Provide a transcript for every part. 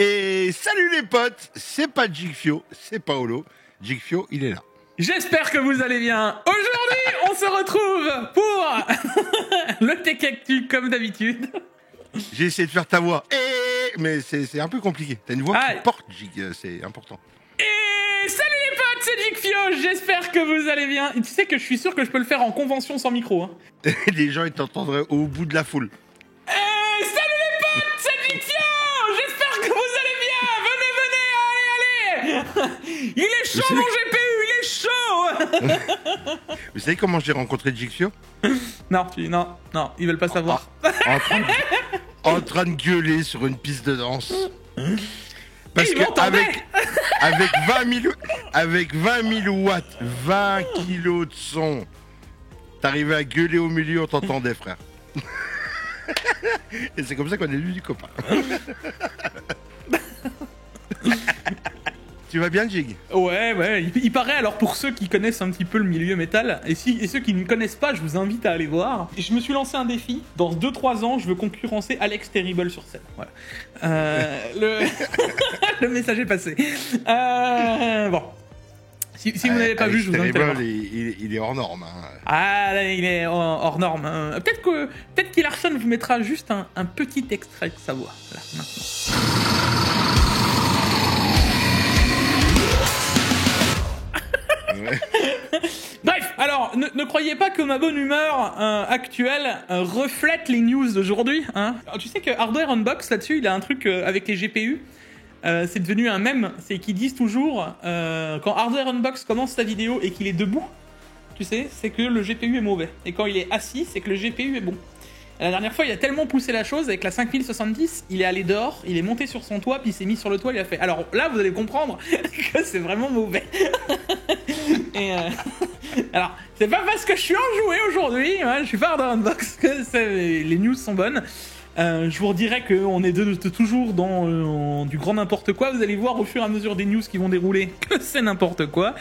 Et salut les potes, c'est pas Jigfio, c'est Paolo. Jigfio, il est là. J'espère que vous allez bien. Aujourd'hui, on se retrouve pour le Tech Actu comme d'habitude. J'ai essayé de faire ta voix, mais c'est un peu compliqué. T'as une voix qui porte, Jig, c'est important. Et salut les potes, c'est Jigfio. J'espère que vous allez bien. Tu sais que je suis sûr que je peux le faire en convention sans micro. Hein. Les gens, ils t'entendraient au bout de la foule. Salut les potes, c'est Jigfio. J'espère que vous allez bien. Venez, allez. Il est chaud mon GPU, il est chaud. Vous savez comment j'ai rencontré Jigfio? Non, ils veulent pas savoir. En train de gueuler sur une piste de danse. Parce ils que avec 20 000 watts, 20 kilos de son, t'arrivais à gueuler au milieu, on t'entendait, frère. Et c'est comme ça qu'on est devenu du copain. Tu vas bien, Jig? Ouais. Il paraît, alors pour ceux qui connaissent un petit peu le milieu métal, et ceux qui ne connaissent pas, je vous invite à aller voir. Et je me suis lancé un défi. Dans 2-3 ans, je veux concurrencer Alex Terrible sur scène. Voilà. Le message est passé. Bon. Si vous n'avez pas vu, je vous invite à le voir. Il est hors norme. Hein. Ah, là, il est hors norme. Peut-être qu'Ilarson vous mettra juste un petit extrait de sa voix. Voilà, maintenant. Bref, alors, ne croyez pas que ma bonne humeur actuelle reflète les news d'aujourd'hui. Hein. Alors, tu sais que Hardware Unbox, là-dessus, il a un truc avec les GPU. C'est devenu un mème. C'est qu'ils disent toujours, quand Hardware Unbox commence sa vidéo et qu'il est debout, tu sais, c'est que le GPU est mauvais. Et quand il est assis, c'est que le GPU est bon. La dernière fois, il a tellement poussé la chose, avec la 5070, il est allé dehors, il est monté sur son toit, puis il s'est mis sur le toit, il a fait... Alors là, vous allez comprendre que c'est vraiment mauvais. Et alors, c'est pas parce que je suis enjoué aujourd'hui, hein, je suis pas hard unbox, que les news sont bonnes. Je vous redirai qu'on est toujours dans du grand n'importe quoi. Vous allez voir au fur et à mesure des news qui vont dérouler que c'est n'importe quoi.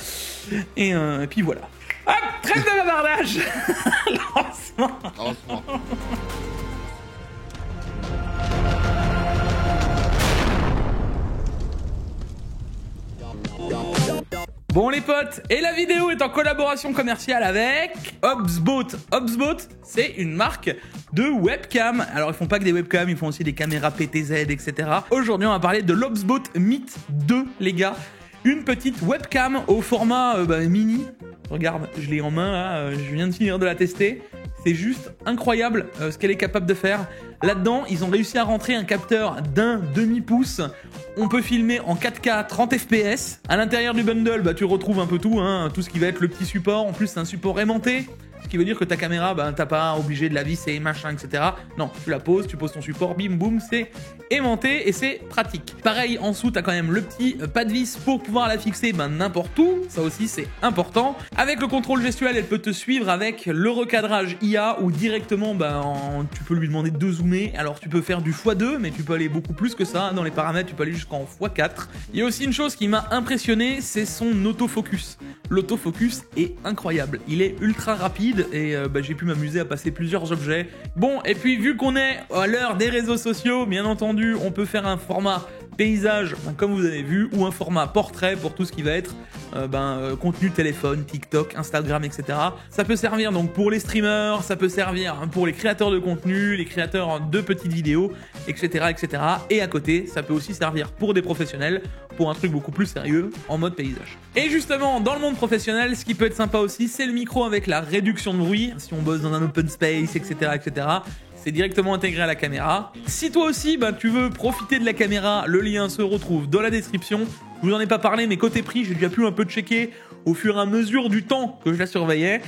Et puis voilà. Hop, trêve de bavardage. Lancement. Bon les potes, et la vidéo est en collaboration commerciale avec Obsbot. Obsbot, c'est une marque de webcam. Alors ils font pas que des webcams, ils font aussi des caméras PTZ, etc. Aujourd'hui on va parler de l'Obsbot Meet 2, les gars. Une petite webcam au format mini. Regarde, je l'ai en main là, je viens de finir de la tester. C'est juste incroyable ce qu'elle est capable de faire. Là-dedans, ils ont réussi à rentrer un capteur d'un demi-pouce. On peut filmer en 4K 30 fps. À l'intérieur du bundle, tu retrouves un peu tout, hein, tout ce qui va être le petit support. En plus, c'est un support aimanté. Ce qui veut dire que ta caméra, t'as pas obligé de la visser, machin, etc. Non, tu la poses, tu poses ton support, bim, boum, c'est aimanté et c'est pratique. Pareil, en dessous, t'as quand même le petit pas de vis pour pouvoir la fixer n'importe où. Ça aussi, c'est important. Avec le contrôle gestuel, elle peut te suivre avec le recadrage IA ou directement, tu peux lui demander de zoomer. Alors, tu peux faire du x2, mais tu peux aller beaucoup plus que ça. Dans les paramètres, tu peux aller jusqu'en x4. Il y a aussi une chose qui m'a impressionné, c'est son autofocus. L'autofocus est incroyable. Il est ultra rapide. Et j'ai pu m'amuser à passer plusieurs objets. Bon, et puis vu qu'on est à l'heure des réseaux sociaux, bien entendu, on peut faire un format paysage, comme vous avez vu, ou un format portrait pour tout ce qui va être contenu téléphone, TikTok, Instagram, etc. Ça peut servir donc pour les streamers, ça peut servir pour les créateurs de contenu, les créateurs de petites vidéos, etc., etc. Et à côté, ça peut aussi servir pour des professionnels, pour un truc beaucoup plus sérieux, en mode paysage. Et justement, dans le monde professionnel, ce qui peut être sympa aussi, c'est le micro avec la réduction de bruit. Si on bosse dans un open space, etc., etc., c'est directement intégré à la caméra. Si toi aussi, tu veux profiter de la caméra, le lien se retrouve dans la description. Je vous en ai pas parlé, mais côté prix, j'ai déjà pu un peu checker au fur et à mesure du temps que je la surveillais.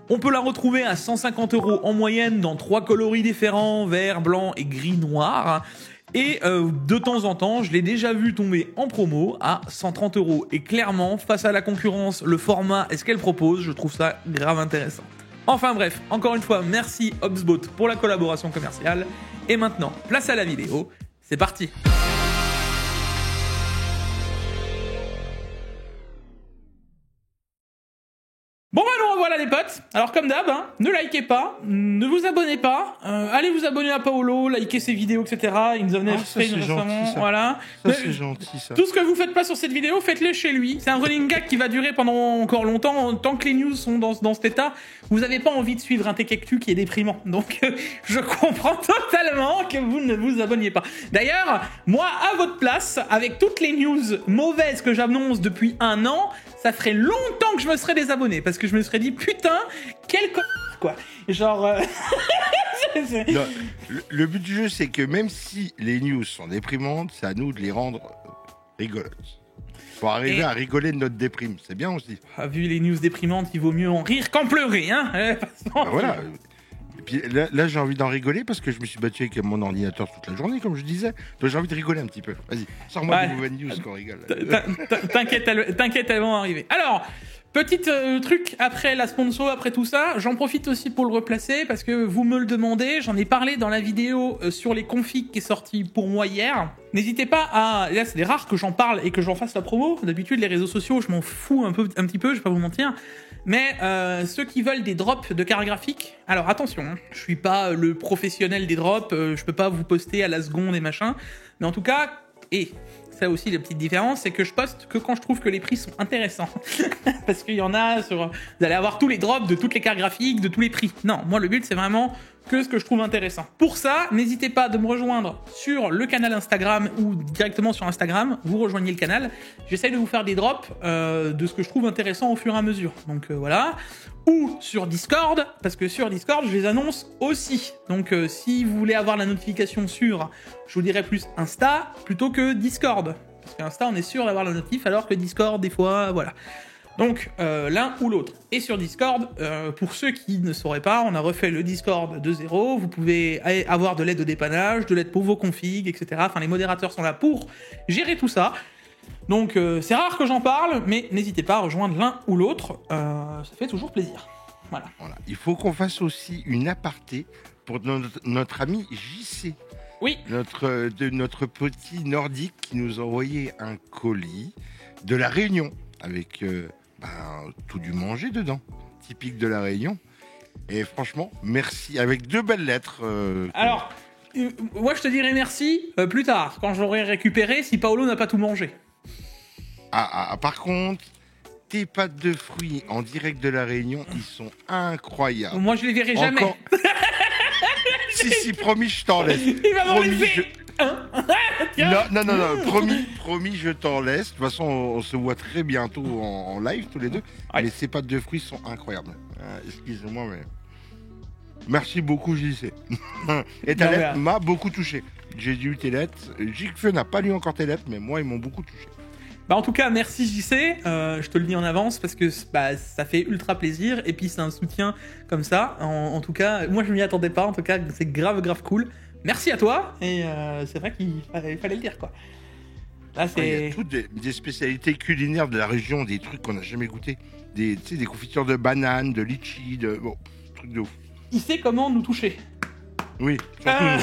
On peut la retrouver à 150 € en moyenne dans 3 coloris différents, vert, blanc et gris noir. Et de temps en temps, je l'ai déjà vu tomber en promo à 130 €. Et clairement, face à la concurrence, le format et ce qu'elle propose, je trouve ça grave intéressant. Enfin bref, encore une fois, merci Obsbot pour la collaboration commerciale. Et maintenant, place à la vidéo. C'est parti. Bon nous voilà les potes. Alors comme d'hab, hein, ne likez pas, ne vous abonnez pas. Allez vous abonner à Paolo, likez ses vidéos, etc. Il nous en a fait c'est récemment. gentil, ça. Voilà. Ça, c'est gentil, ça. Tout ce que vous faites pas sur cette vidéo, faites-le chez lui. C'est un running gag qui va durer pendant encore longtemps. Tant que les news sont dans cet état, vous avez pas envie de suivre un Tekektu qui est déprimant. Donc je comprends totalement que vous ne vous abonniez pas. D'ailleurs, moi à votre place, avec toutes les news mauvaises que j'annonce depuis un an, ça ferait longtemps que je me serais désabonné parce que je me serais dit putain quel quoi. Genre Non, le but du jeu, c'est que même si les news sont déprimantes, c'est à nous de les rendre rigolotes. Pour arriver à rigoler de notre déprime, c'est bien aussi. Vu les news déprimantes, il vaut mieux en rire qu'en pleurer, hein. Bah voilà. Et puis là, j'ai envie d'en rigoler parce que je me suis battu avec mon ordinateur toute la journée, comme je disais. Donc j'ai envie de rigoler un petit peu. Vas-y, sors-moi des nouvelles news qu'on rigole. T'inquiète, elles vont arriver. Alors, petit truc après la sponsor, après tout ça, j'en profite aussi pour le replacer parce que vous me le demandez. J'en ai parlé dans la vidéo sur les configs qui est sortie pour moi hier. N'hésitez pas à... Là, c'est des rares que j'en parle et que j'en fasse la promo. D'habitude, les réseaux sociaux, je m'en fous un petit peu, je vais pas vous mentir. Mais ceux qui veulent des drops de cartes graphiques, alors attention, hein, je suis pas le professionnel des drops, je peux pas vous poster à la seconde et machin, mais en tout cas, et ça aussi la petite différence, c'est que je poste que quand je trouve que les prix sont intéressants. Parce qu'il y en a sur... Vous allez avoir tous les drops de toutes les cartes graphiques, de tous les prix. Non, moi le but c'est vraiment que ce que je trouve intéressant. Pour ça, n'hésitez pas de me rejoindre sur le canal Instagram ou directement sur Instagram, vous rejoignez le canal. J'essaye de vous faire des drops de ce que je trouve intéressant au fur et à mesure. Donc voilà. Ou sur Discord, parce que sur Discord, je les annonce aussi. Donc si vous voulez avoir la notification sur, je vous dirais plus Insta plutôt que Discord. Parce qu'Insta, on est sûr d'avoir la notif, alors que Discord, des fois, voilà. Donc l'un ou l'autre. Et sur Discord, pour ceux qui ne sauraient pas, on a refait le Discord de zéro. Vous pouvez avoir de l'aide au dépannage, de l'aide pour vos configs, etc. Enfin, les modérateurs sont là pour gérer tout ça. Donc c'est rare que j'en parle, mais n'hésitez pas à rejoindre l'un ou l'autre. Ça fait toujours plaisir. Voilà. Il faut qu'on fasse aussi une aparté pour notre ami JC. Oui. Notre petit nordique qui nous a envoyé un colis de la Réunion avec tout du manger dedans, typique de la Réunion. Et franchement, merci, avec 2 belles lettres. Alors, moi je te dirai merci plus tard, quand j'aurai récupéré, si Paolo n'a pas tout mangé. Par contre, tes pâtes de fruits en direct de la Réunion, ils sont incroyables. Moi je les verrai jamais. Si, promis, je t'en laisse. Il va m'en laisser. Non, promis, je t'en laisse. De toute façon, on se voit très bientôt en live tous les deux. Ouais. Mais ces pâtes de fruits sont incroyables. Excusez-moi, mais merci beaucoup, JC. Et ta lettre m'a beaucoup touché. J'ai lu tes lettres. Jigfeu n'a pas lu encore tes lettres, mais moi, ils m'ont beaucoup touché. En tout cas, merci JC. Je te le dis en avance parce que ça fait ultra plaisir. Et puis, c'est un soutien comme ça. En tout cas, moi, je m'y attendais pas. En tout cas, c'est grave cool. Merci à toi, et c'est vrai qu'il fallait le dire, quoi. Là, c'est... Il y a toutes des spécialités culinaires de la région, des trucs qu'on n'a jamais goûté. Des confitures de bananes, de litchi, trucs de ouf. Il sait comment nous toucher. Oui, surtout nous.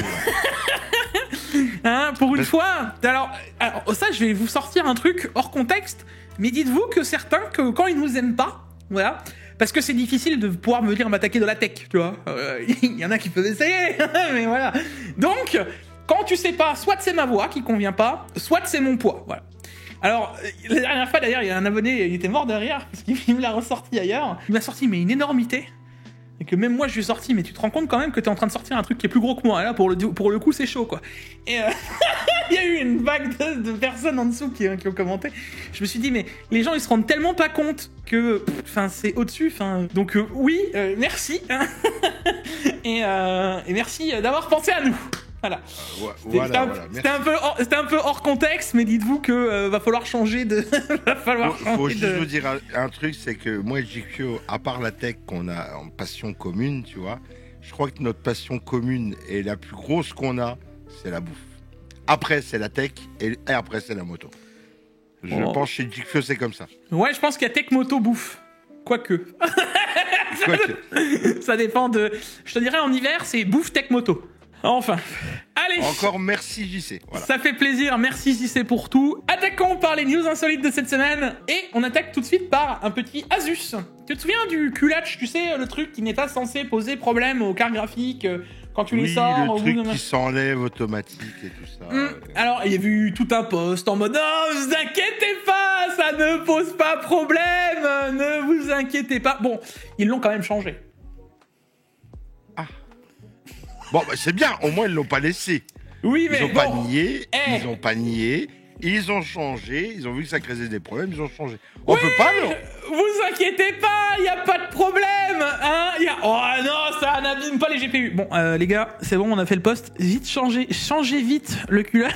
Hein, pour une fois, alors ça, je vais vous sortir un truc hors contexte, mais dites-vous que certains, quand ils nous aiment pas, voilà... Parce que c'est difficile de pouvoir me dire m'attaquer de la tech, tu vois. Il y en a qui peuvent essayer, mais voilà. Donc, quand tu sais pas, soit c'est ma voix qui convient pas, soit c'est mon poids, voilà. Alors, la dernière fois d'ailleurs, il y a un abonné, il était mort de rire, parce qu'il me l'a ressorti ailleurs. Il m'a sorti, mais une énormité. Et que même moi je lui ai sorti, mais tu te rends compte quand même que t'es en train de sortir un truc qui est plus gros que moi. Et là, pour le coup, c'est chaud, quoi. Et il y a eu une vague de personnes en dessous qui ont commenté. Je me suis dit, mais les gens, ils se rendent tellement pas compte que, c'est au-dessus. Donc oui, merci. et merci d'avoir pensé à nous. Voilà. C'était un peu hors contexte, mais dites-vous que va falloir changer de. Faut juste vous dire un truc, c'est que moi et JQ, à part la tech qu'on a en passion commune, tu vois, je crois que notre passion commune est la plus grosse qu'on a, c'est la bouffe. Après, c'est la tech et après, c'est la moto. Je pense chez JQ, c'est comme ça. Ouais, je pense qu'il y a tech, moto, bouffe. Quoique. Ça dépend de. Je te dirais en hiver, c'est bouffe, tech, moto. Enfin. Allez! Allez. Encore merci JC. Voilà. Ça fait plaisir, merci JC pour tout. Attaquons par les news insolites de cette semaine. Et on attaque tout de suite par un petit Asus. Tu te souviens du culatch, tu sais, le truc qui n'est pas censé poser problème aux cartes graphiques quand tu les sors, le truc qui s'enlève automatique et tout ça. Alors, il y a eu tout un post en mode « Non, vous inquiétez pas, ça ne pose pas problème, ne vous inquiétez pas. » Bon, ils l'ont quand même changé. Ah. Bon, bah, c'est bien, au moins ils l'ont pas laissé. Oui, mais ils ont bon. pas nié, ils ont pas nié. Ils ont changé, ils ont vu que ça créait des problèmes, ils ont changé. On peut pas, non? Vous inquiétez pas, y a pas de problème, hein. Oh non, ça n'abîme pas les GPU. Bon, les gars, c'est bon, on a fait le post. Vite, changez vite le culotte.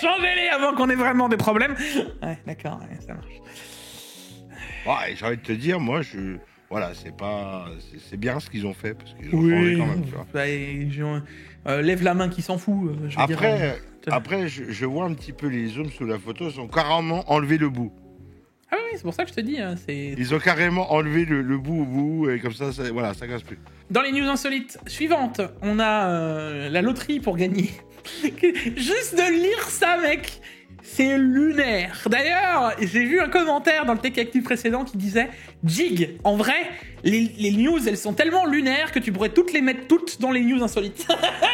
Changez-les avant qu'on ait vraiment des problèmes. Ouais, d'accord, ouais, ça marche. Ouais, j'ai envie de te dire, moi, voilà, c'est bien ce qu'ils ont fait parce qu'ils ont changé quand même, tu vois. Bah, lève la main qui s'en fout. Après, je vois un petit peu les zooms sous la photo, ils ont carrément enlevé le bout. Ah oui, c'est pour ça que je te dis. Hein, ils ont carrément enlevé le bout au bout, et comme ça voilà, ça casse plus. Dans les news insolites suivantes, on a la loterie pour gagner. Juste de lire ça, mec, c'est lunaire. D'ailleurs, j'ai vu un commentaire dans le Tech Actu précédent qui disait « Jig, en vrai, les news, elles sont tellement lunaires que tu pourrais toutes les mettre toutes dans les news insolites. »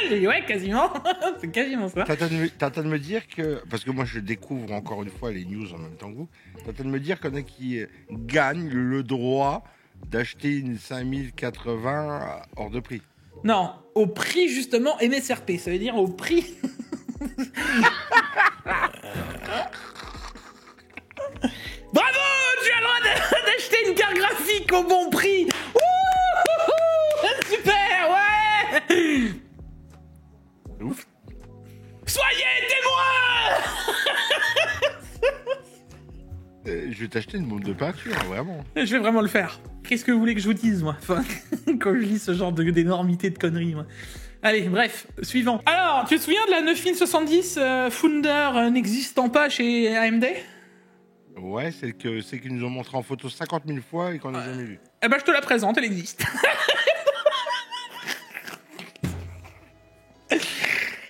J'ai dit « Ouais, quasiment. C'est quasiment ça. » T'as de me dire que... Parce que moi, je découvre encore une fois les news en même temps que vous. T'as de me dire qu'il y en a qui gagnent le droit d'acheter une 5080 hors de prix. Non, au prix justement MSRP. Ça veut dire au prix... Bravo, tu as le droit d'acheter une carte graphique au bon prix. Super, ouais. Ouf. Soyez témoins. Je vais t'acheter une bombe de peinture, vraiment. Je vais vraiment le faire. Qu'est-ce que vous voulez que je vous dise, moi, quand je lis ce genre d'énormité de conneries, moi. Allez, bref, suivant. Alors, tu te souviens de la 9070 Founder n'existant pas chez AMD? Ouais, c'est qu'ils nous ont montré en photo 50 000 fois et qu'on n'a jamais vu. Eh ben, je te la présente, elle existe.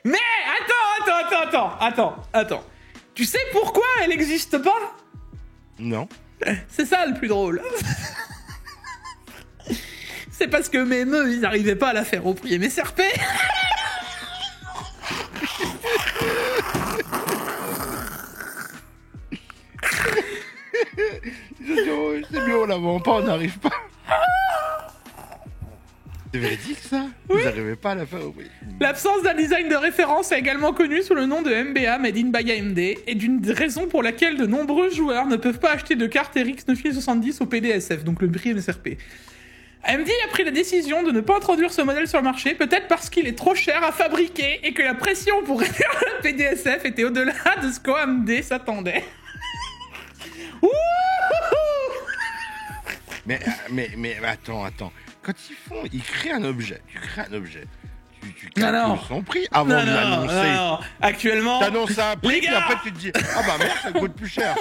Mais, attends. Tu sais pourquoi elle existe pas? Non. C'est ça le plus drôle. C'est parce que mes meufs, ils n'arrivaient pas à la faire au prix MSRP. C'est bien, on la vend pas, on n'arrive pas. C'est véridique ça? Oui. Vous n'arrivez pas à la faire au prix. L'absence d'un design de référence est également connue sous le nom de MBA, Made in by AMD, et d'une raison pour laquelle de nombreux joueurs ne peuvent pas acheter de carte RX 9070 au PDSF, donc le prix MSRP. AMD a pris la décision de ne pas introduire ce modèle sur le marché, peut-être parce qu'il est trop cher à fabriquer et que la pression pour réduire le PDSF était au-delà de ce qu'AMD s'attendait. Mais attends. Quand ils créent un objet, tu calcules son prix avant de l'annoncer. Non. Actuellement, t'annonces un prix, gars, et après tu te dis ah bah merde, ça coûte plus cher.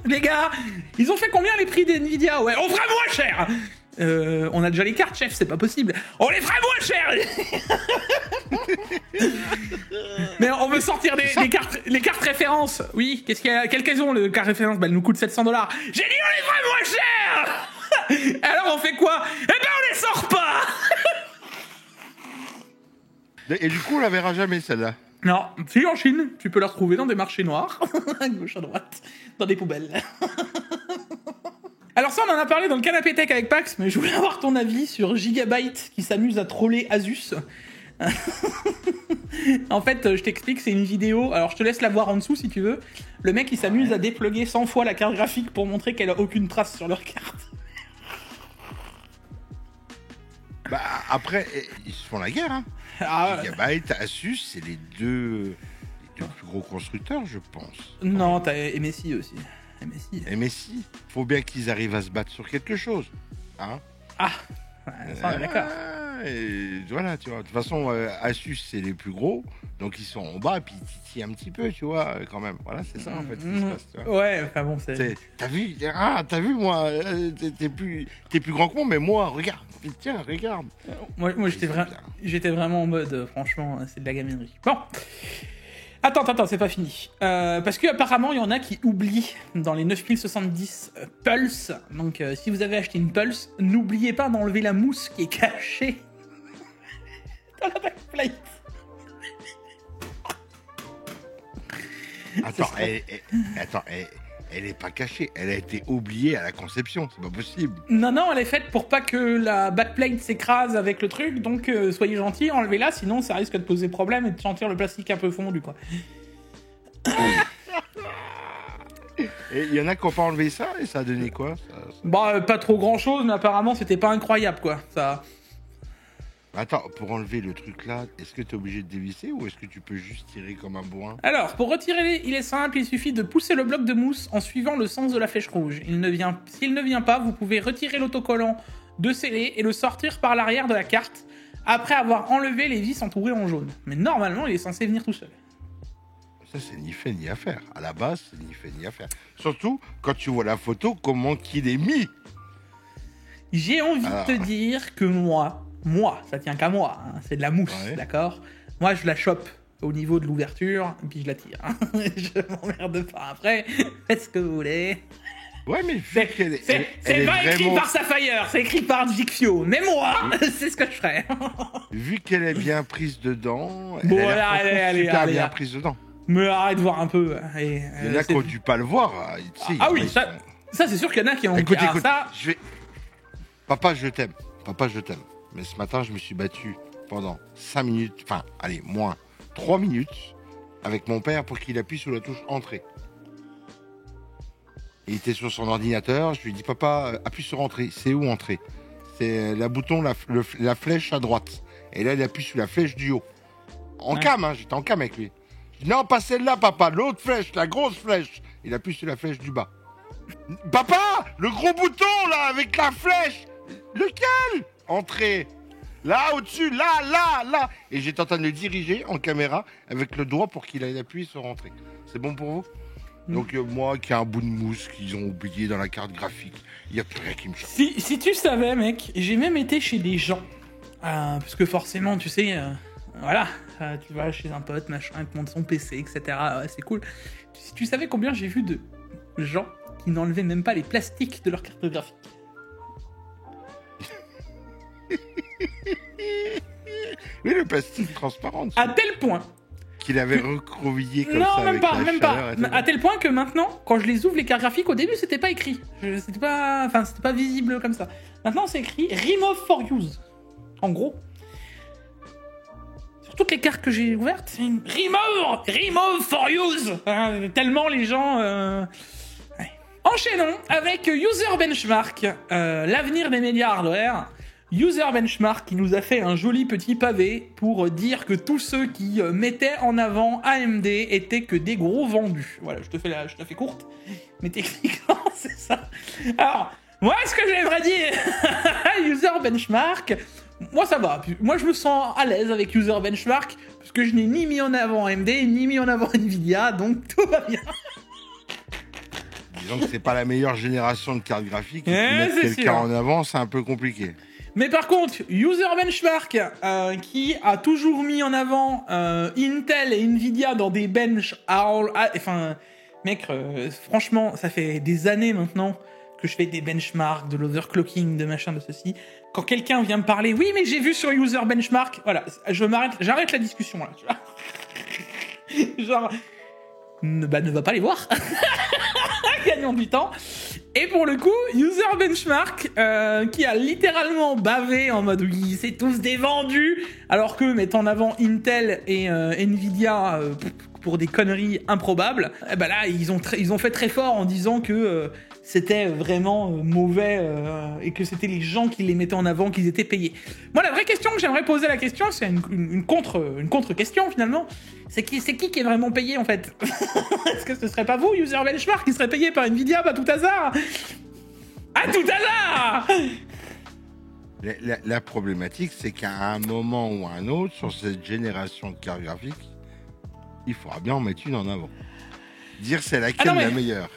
Les gars, ils ont fait combien les prix des Nvidia? Ouais, on fera moins cher. On a déjà les cartes, chef, c'est pas possible. On les fera moins cher. Mais on veut sortir les cartes références. Oui, quelles ont les cartes références? Bah, elles nous coûtent $700. J'ai dit on les fera moins cher. Alors on fait quoi? Eh ben on les sort pas. Et du coup, on la verra jamais celle-là. Non, si en Chine, tu peux la retrouver dans des marchés noirs, à gauche, à droite, dans des poubelles. Alors ça, on en a parlé dans le canapé tech avec Pax, mais je voulais avoir ton avis sur Gigabyte qui s'amuse à troller Asus. En fait, je t'explique, c'est une vidéo, alors je te laisse la voir en dessous si tu veux. Le mec, il s'amuse à dépluguer 100 fois la carte graphique pour montrer qu'elle a aucune trace sur leur carte. Bah après, ils se font la guerre, hein. Gigabyte, Asus, c'est les deux plus gros constructeurs, je pense. Non, t'as MSI aussi. MSI. Faut bien qu'ils arrivent à se battre sur quelque chose, hein. Ah, ça on est d'accord. et voilà, tu vois. De toute façon, Asus, c'est les plus gros, donc ils sont en bas, et puis ils titillent un petit peu, tu vois, quand même. Voilà, c'est ça, en fait, ce qui se passe, tu vois. Ouais, enfin bon, c'est... T'as vu, moi, t'es plus grand que moi, mais moi, regarde, tiens, regarde. Moi j'étais vraiment en mode, franchement, c'est de la gaminerie. Bon. Attends, c'est pas fini. Parce qu'apparemment, il y en a qui oublient dans les 9070 Pulse. Donc, si vous avez acheté une Pulse, n'oubliez pas d'enlever la mousse qui est cachée dans la backplate. Attends, elle est pas cachée, elle a été oubliée à la conception, c'est pas possible. Non, elle est faite pour pas que la backplate s'écrase avec le truc, donc soyez gentils, enlevez-la, sinon ça risque de poser problème et de sentir le plastique un peu fondu, quoi. Et il y en a qui ont pas enlevé ça, et ça a donné quoi Bah, pas trop grand-chose, mais apparemment c'était pas incroyable, quoi. Ça... Attends, pour enlever le truc là, est-ce que tu es obligé de dévisser ou est-ce que tu peux juste tirer comme un bourrin? Alors, pour retirer, il est simple, il suffit de pousser le bloc de mousse en suivant le sens de la flèche rouge. S'il ne vient pas, vous pouvez retirer l'autocollant de scellé et le sortir par l'arrière de la carte, après avoir enlevé les vis entourées en jaune. Mais normalement, il est censé venir tout seul. Ça, c'est ni fait ni à faire. À la base, c'est ni fait ni à faire. Surtout, quand tu vois la photo, comment qu'il est mis. J'ai envie de te dire que moi, ça tient qu'à moi, hein, c'est de la mousse, ouais. D'accord? Moi, je la chope au niveau de l'ouverture, et puis je la tire. Je m'emmerde pas après, faites ce que vous voulez. Ouais, mais c'est pas écrit par Sapphire, c'est écrit par Jigfio. Mais moi, c'est ce que je ferais. Vu qu'elle est bien prise dedans, bon, allez, bien prise dedans. Mais arrête de voir un peu. Il y en a qui ont dû pas le voir. Ah oui, ça c'est sûr qu'il y en a qui ont... Écoute, ça... Papa, je t'aime. Mais ce matin, je me suis battu pendant 5 minutes, enfin, allez, moins 3 minutes, avec mon père pour qu'il appuie sur la touche Entrée. Il était sur son ordinateur, je lui ai dit, papa, appuie sur Entrée. C'est où Entrée? C'est la bouton, la flèche à droite. Et là, il appuie sur la flèche du haut. Cam, hein, j'étais en cam avec lui. Je dis, non, pas celle-là, papa, l'autre flèche, la grosse flèche. Il appuie sur la flèche du bas. Papa, le gros bouton, là, avec la flèche. Lequel? Entrée. Là, au-dessus, là. Et j'étais en train de le diriger en caméra avec le doigt pour qu'il aille appuyer sur Entrée. C'est bon pour vous? Donc moi, qui ai un bout de mousse qu'ils ont oublié dans la carte graphique, il n'y a plus rien qui me change. Si tu savais, mec, j'ai même été chez des gens. Parce que forcément, tu sais, voilà, tu vas chez un pote, machin, il te montre son PC, etc. Ouais, c'est cool. Si tu savais combien j'ai vu de gens qui n'enlevaient même pas les plastiques de leur carte graphique. Mais le plastique transparent. À tel point qu'il avait recroquevillé comme non, ça. Non, même pas. À tel point que maintenant, quand je les ouvre les cartes graphiques, au début c'était pas écrit. C'était pas visible comme ça. Maintenant c'est écrit Remove for use. En gros. Sur toutes les cartes que j'ai ouvertes, c'est une Remove for use. Tellement les gens. Ouais. Enchaînons avec User Benchmark, l'avenir des médias hardware. User Benchmark qui nous a fait un joli petit pavé pour dire que tous ceux qui mettaient en avant AMD étaient que des gros vendus. Voilà, je te fais courte, mais techniquement c'est ça. Alors, moi ce que j'aimerais dire, User Benchmark, moi ça va. Moi je me sens à l'aise avec User Benchmark parce que je n'ai ni mis en avant AMD ni mis en avant Nvidia, donc tout va bien. Disons que c'est pas la meilleure génération de cartes graphiques. Mettre quelqu'un en avant, c'est un peu compliqué. Mais par contre, User Benchmark, qui a toujours mis en avant Intel et Nvidia dans des benches... Enfin, mec, franchement, ça fait des années maintenant que je fais des benchmarks, de l'overclocking, de machin, de ceci. Quand quelqu'un vient me parler, oui, mais j'ai vu sur User Benchmark, voilà, j'arrête la discussion, là. Genre, ne va pas les voir. Gagnons du temps. Et pour le coup, User Benchmark, qui a littéralement bavé en mode oui, c'est tous des vendus, alors que mettent en avant Intel et Nvidia pour des conneries improbables, bah là ils ont fait très fort en disant que c'était vraiment mauvais et que c'était les gens qui les mettaient en avant, qu'ils étaient payés. Moi, la vraie question que j'aimerais poser la question, c'est une contre-question finalement. C'est qui est vraiment payé en fait? Est-ce que ce serait pas vous, User Benchmark, qui serait payé par Nvidia, pas tout hasard? À tout hasard! La problématique, c'est qu'à un moment ou à un autre, sur cette génération de cartes graphiques, il faudra bien en mettre une en avant. Dire c'est laquelle la meilleure.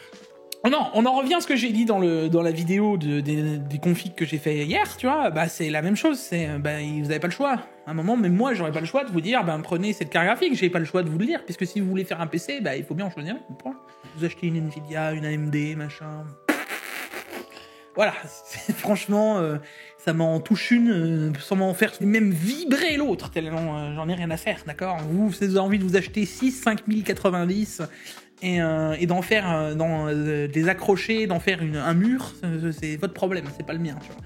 Non, on en revient à ce que j'ai dit dans la vidéo des configs que j'ai fait hier, tu vois, bah c'est la même chose, vous avez pas le choix. À un moment, même moi, j'aurais pas le choix de vous dire, prenez cette carte graphique, j'ai pas le choix de vous le dire, puisque si vous voulez faire un PC, il faut bien en choisir une, point. Vous achetez une Nvidia, une AMD, machin... Voilà, franchement, ça m'en touche une sans m'en faire même vibrer l'autre, tellement j'en ai rien à faire, d'accord ? Vous avez envie de vous acheter 5090 et d'en faire, des accrochés, d'en faire un mur, c'est votre problème, c'est pas le mien, tu vois.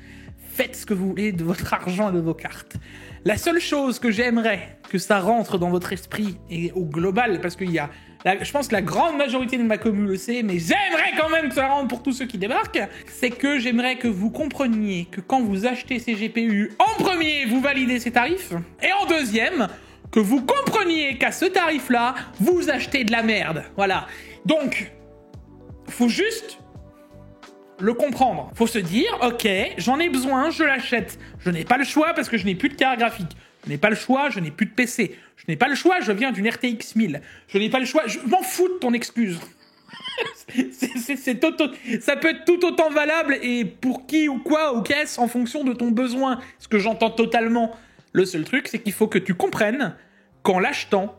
Faites ce que vous voulez de votre argent et de vos cartes. La seule chose que j'aimerais que ça rentre dans votre esprit et au global, parce qu'il y a... je pense que la grande majorité de ma commune le sait, mais j'aimerais quand même que ça rentre pour tous ceux qui débarquent, c'est que j'aimerais que vous compreniez que quand vous achetez ces GPU, en premier, vous validez ces tarifs, et en deuxième, que vous compreniez qu'à ce tarif-là, vous achetez de la merde. Voilà. Donc, faut juste le comprendre. Faut se dire, ok, j'en ai besoin, je l'achète. Je n'ai pas le choix parce que je n'ai plus de carte graphique. Je n'ai pas le choix, je n'ai plus de PC. Je n'ai pas le choix, je viens d'une RTX 1000. Je n'ai pas le choix, je m'en fous de ton excuse. Ça peut être tout autant valable et pour qui ou quoi ou qu'est-ce en fonction de ton besoin. Ce que j'entends totalement. Le seul truc, c'est qu'il faut que tu comprennes qu'en l'achetant,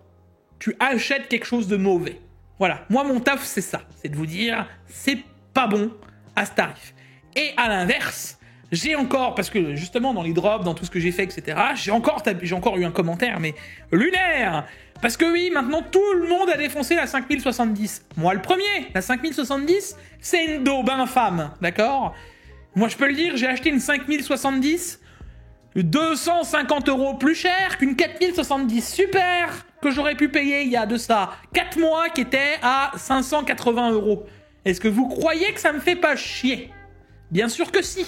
tu achètes quelque chose de mauvais. Voilà. Moi, mon taf, c'est ça. C'est de vous dire, c'est pas bon à ce tarif. Et à l'inverse, j'ai encore, parce que justement dans les drops, dans tout ce que j'ai fait, etc., j'ai encore eu un commentaire, mais lunaire. Parce que oui, maintenant tout le monde a défoncé la 5070. Moi le premier, la 5070, c'est une daube infâme, d'accord ? Moi je peux le dire, j'ai acheté une 5070 250 € plus cher qu'une 4070 super que j'aurais pu payer il y a de ça 4 mois qui était à 580 €. Est-ce que vous croyez que ça me fait pas chier ? Bien sûr que si.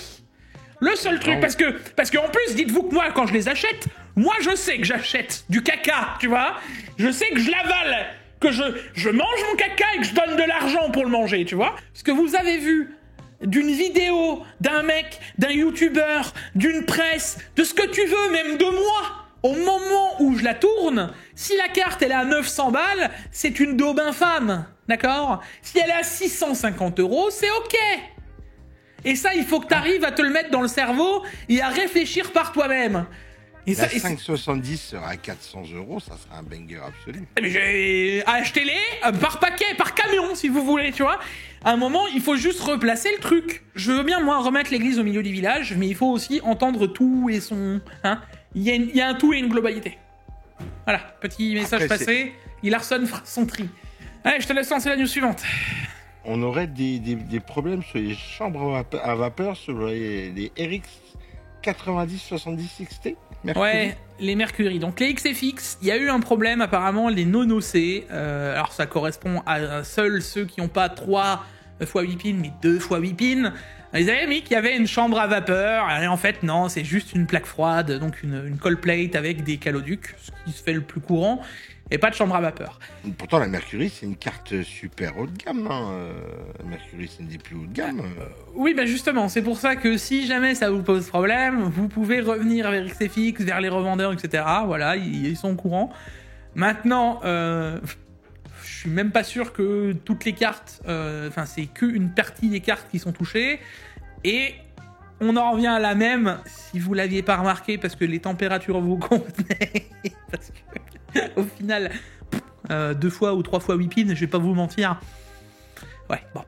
Le seul truc, parce que en plus, dites-vous que moi, quand je les achète, moi je sais que j'achète du caca, tu vois ? Je sais que je l'avale, que je mange mon caca et que je donne de l'argent pour le manger, tu vois ? Parce que vous avez vu d'une vidéo, d'un mec, d'un youtubeur, d'une presse, de ce que tu veux, même de moi, au moment où je la tourne, si la carte elle est à 900 balles, c'est une daube infâme, d'accord ? Si elle est à 650 €, c'est ok. Et ça, il faut que tu arrives à te le mettre dans le cerveau et à réfléchir par toi-même. Et la 570 sera à 400 €, ça sera un banger absolu. Achetez-les par paquet, par camion, si vous voulez, tu vois. À un moment, il faut juste replacer le truc. Je veux bien, moi, remettre l'église au milieu du village, mais il faut aussi entendre tout et son... Hein, il y a un tout et une globalité. Voilà, petit message après, passé. Larson fera son tri. Allez, je te laisse lancer la news suivante. On aurait des problèmes sur les chambres à vapeur, sur les RX 9070 XT. Mercury. Ouais, les Mercury. Donc les XFX, il y a eu un problème apparemment, les non-OC. Alors ça correspond à seuls ceux qui n'ont pas 3 x 8 pins, mais 2 x 8 pins. Ils avaient mis qu'il y avait une chambre à vapeur, et en fait non, c'est juste une plaque froide, donc une cold plate avec des caloducs, ce qui se fait le plus courant, et pas de chambre à vapeur. Pourtant la Mercury c'est une carte super haut de gamme, Mercury c'est une des plus haut de gamme. Oui, bah justement, c'est pour ça que si jamais ça vous pose problème, vous pouvez revenir vers XFX, vers les revendeurs, etc. Voilà, ils sont au courant. Maintenant, je suis même pas sûr que toutes les cartes, c'est qu'une partie des cartes qui sont touchées, et on en revient à la même, si vous l'aviez pas remarqué, parce que les températures vous convenaient, parce que au final, 2 fois ou 3 fois 8 pins, je vais pas vous mentir. Ouais, bon.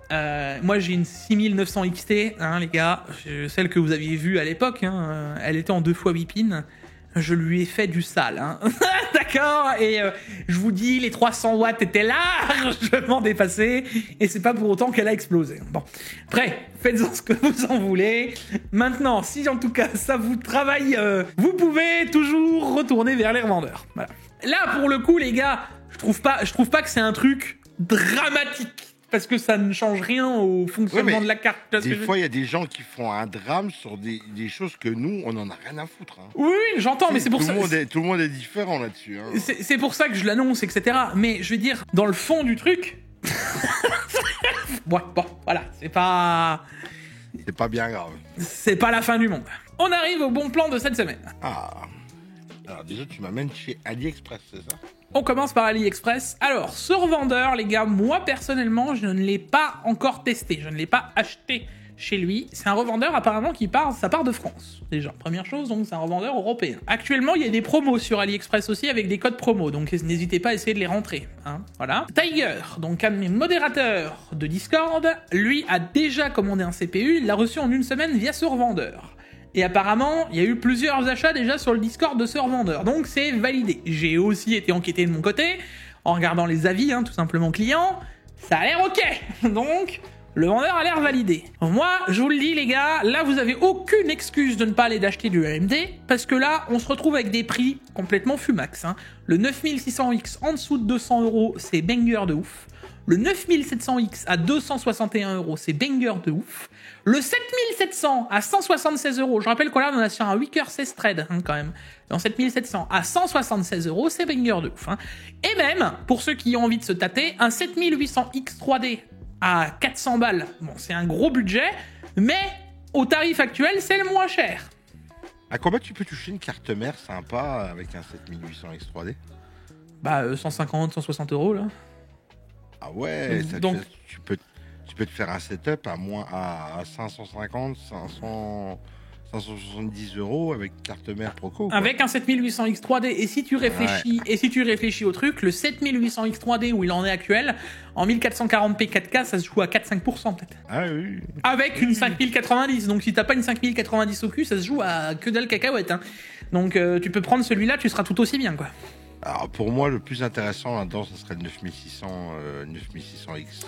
Moi, j'ai une 6900 XT, hein, les gars. Celle que vous aviez vue à l'époque, hein, elle était en 2 fois 8 pins. Je lui ai fait du sale, hein. D'accord ? Et je vous dis, les 300 watts étaient largement dépassés, et c'est pas pour autant qu'elle a explosé. Bon. Après, faites-en ce que vous en voulez. Maintenant, si en tout cas ça vous travaille, vous pouvez toujours retourner vers les revendeurs. Voilà. Là, pour le coup, les gars, je trouve pas que c'est un truc dramatique. Parce que ça ne change rien au fonctionnement de la carte. Des fois, il y a des gens qui font un drame sur des choses que nous, on en a rien à foutre. Hein. Oui, j'entends, mais c'est pour ça... Tout le monde est différent là-dessus. Hein. C'est pour ça que je l'annonce, etc. Mais je veux dire, dans le fond du truc... ouais, bon, voilà, c'est pas... C'est pas bien grave. C'est pas la fin du monde. on arrive au bon plan de cette semaine. Ah. Alors déjà, tu m'amènes chez AliExpress, c'est ça? On commence par AliExpress. Alors, ce revendeur, les gars, moi, personnellement, je ne l'ai pas encore testé. Je ne l'ai pas acheté chez lui. C'est un revendeur, apparemment, ça part de France. Déjà, première chose, donc c'est un revendeur européen. Actuellement, il y a des promos sur AliExpress aussi avec des codes promo, donc n'hésitez pas à essayer de les rentrer. Hein, voilà. Tiger, donc un de mes modérateurs de Discord, lui a déjà commandé un CPU. Il l'a reçu en une semaine via ce revendeur. Et apparemment, il y a eu plusieurs achats déjà sur le Discord de ce revendeur. Donc c'est validé. J'ai aussi été enquêté de mon côté, en regardant les avis, tout simplement clients. Ça a l'air ok. Donc, le vendeur a l'air validé. Moi, je vous le dis les gars, là vous avez aucune excuse de ne pas aller d'acheter du AMD, parce que là, on se retrouve avec des prix complètement fumax. Le 9600X en dessous de 200 €, c'est banger de ouf. Le 9700X à 261 €, c'est banger de ouf. Le 7700 à 176 €, je rappelle qu'on est sur un Weaker 16 Thread quand même. Dans 7700 à 176 €, c'est banger de ouf. Et même, pour ceux qui ont envie de se tâter, un 7800X 3D à 400 balles. Bon, c'est un gros budget, mais au tarif actuel, c'est le moins cher. À combien tu peux toucher une carte mère sympa avec un 7800X 3D? 150, 160 € là. Ah ouais, donc tu peux te faire un setup à 550, 500, 570 € avec carte mère Proco. Quoi. Avec un 7800X 3D. Et si tu réfléchis au truc, le 7800X 3D où il en est actuel, en 1440p 4K, ça se joue à 4-5% peut-être. Ah oui. Avec une 5090. Donc si t'as pas une 5090 au cul, ça se joue à que dalle cacahuète. Donc tu peux prendre celui-là, tu seras tout aussi bien quoi. Alors pour moi, le plus intéressant là-dedans, ce serait le 9600X.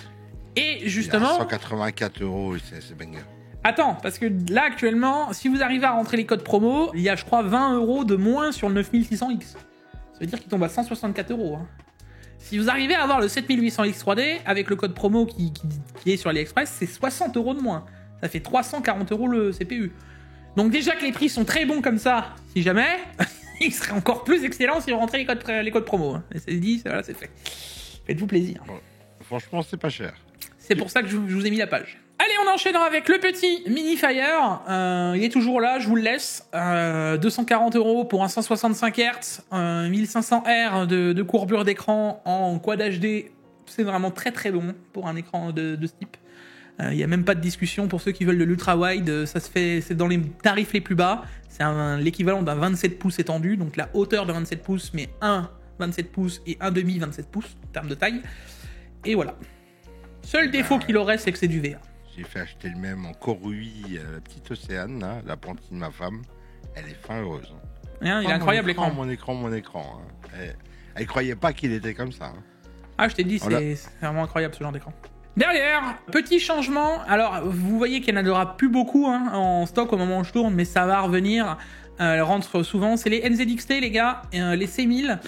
Et justement... 184 €, c'est banger. Attends, parce que là actuellement, si vous arrivez à rentrer les codes promo, il y a je crois 20 € de moins sur le 9600X. Ça veut dire qu'il tombe à 164 €. Si vous arrivez à avoir le 7800X 3D, avec le code promo qui est sur AliExpress, c'est 60 € de moins. Ça fait 340 € le CPU. Donc déjà que les prix sont très bons comme ça, si jamais... il serait encore plus excellent si vous rentrez les codes promo. C'est dit, voilà, c'est fait. Faites-vous plaisir. Bon, franchement, c'est pas cher. C'est pour ça que je vous ai mis la page. Allez, on enchaîne avec le petit Minifire. Il est toujours là, je vous le laisse. 240 € pour un 165 Hz, 1500 R de courbure d'écran en Quad HD. C'est vraiment très très bon pour un écran de ce type. Il n'y a même pas de discussion pour ceux qui veulent de l'ultra-wide. Ça se fait, c'est dans les tarifs les plus bas. C'est l'équivalent d'un 27 pouces étendu, donc la hauteur de 27 pouces, mais un 27 pouces et un demi 27 pouces en termes de taille. Et voilà. Seul défaut qu'il aurait, c'est que c'est du VR. J'ai fait acheter le même en Corui, la petite Océane, là, la apprenti de ma femme. Elle est fin heureuse. Il est incroyable l'écran. Mon écran. Elle croyait pas qu'il était comme ça. Ah, je t'ai dit, c'est vraiment incroyable ce genre d'écran. Derrière, petit changement. Alors, vous voyez qu'il n'y en aura plus beaucoup en stock au moment où je tourne, mais ça va revenir. Elle rentre souvent. C'est les NZXT, les gars, les C1000.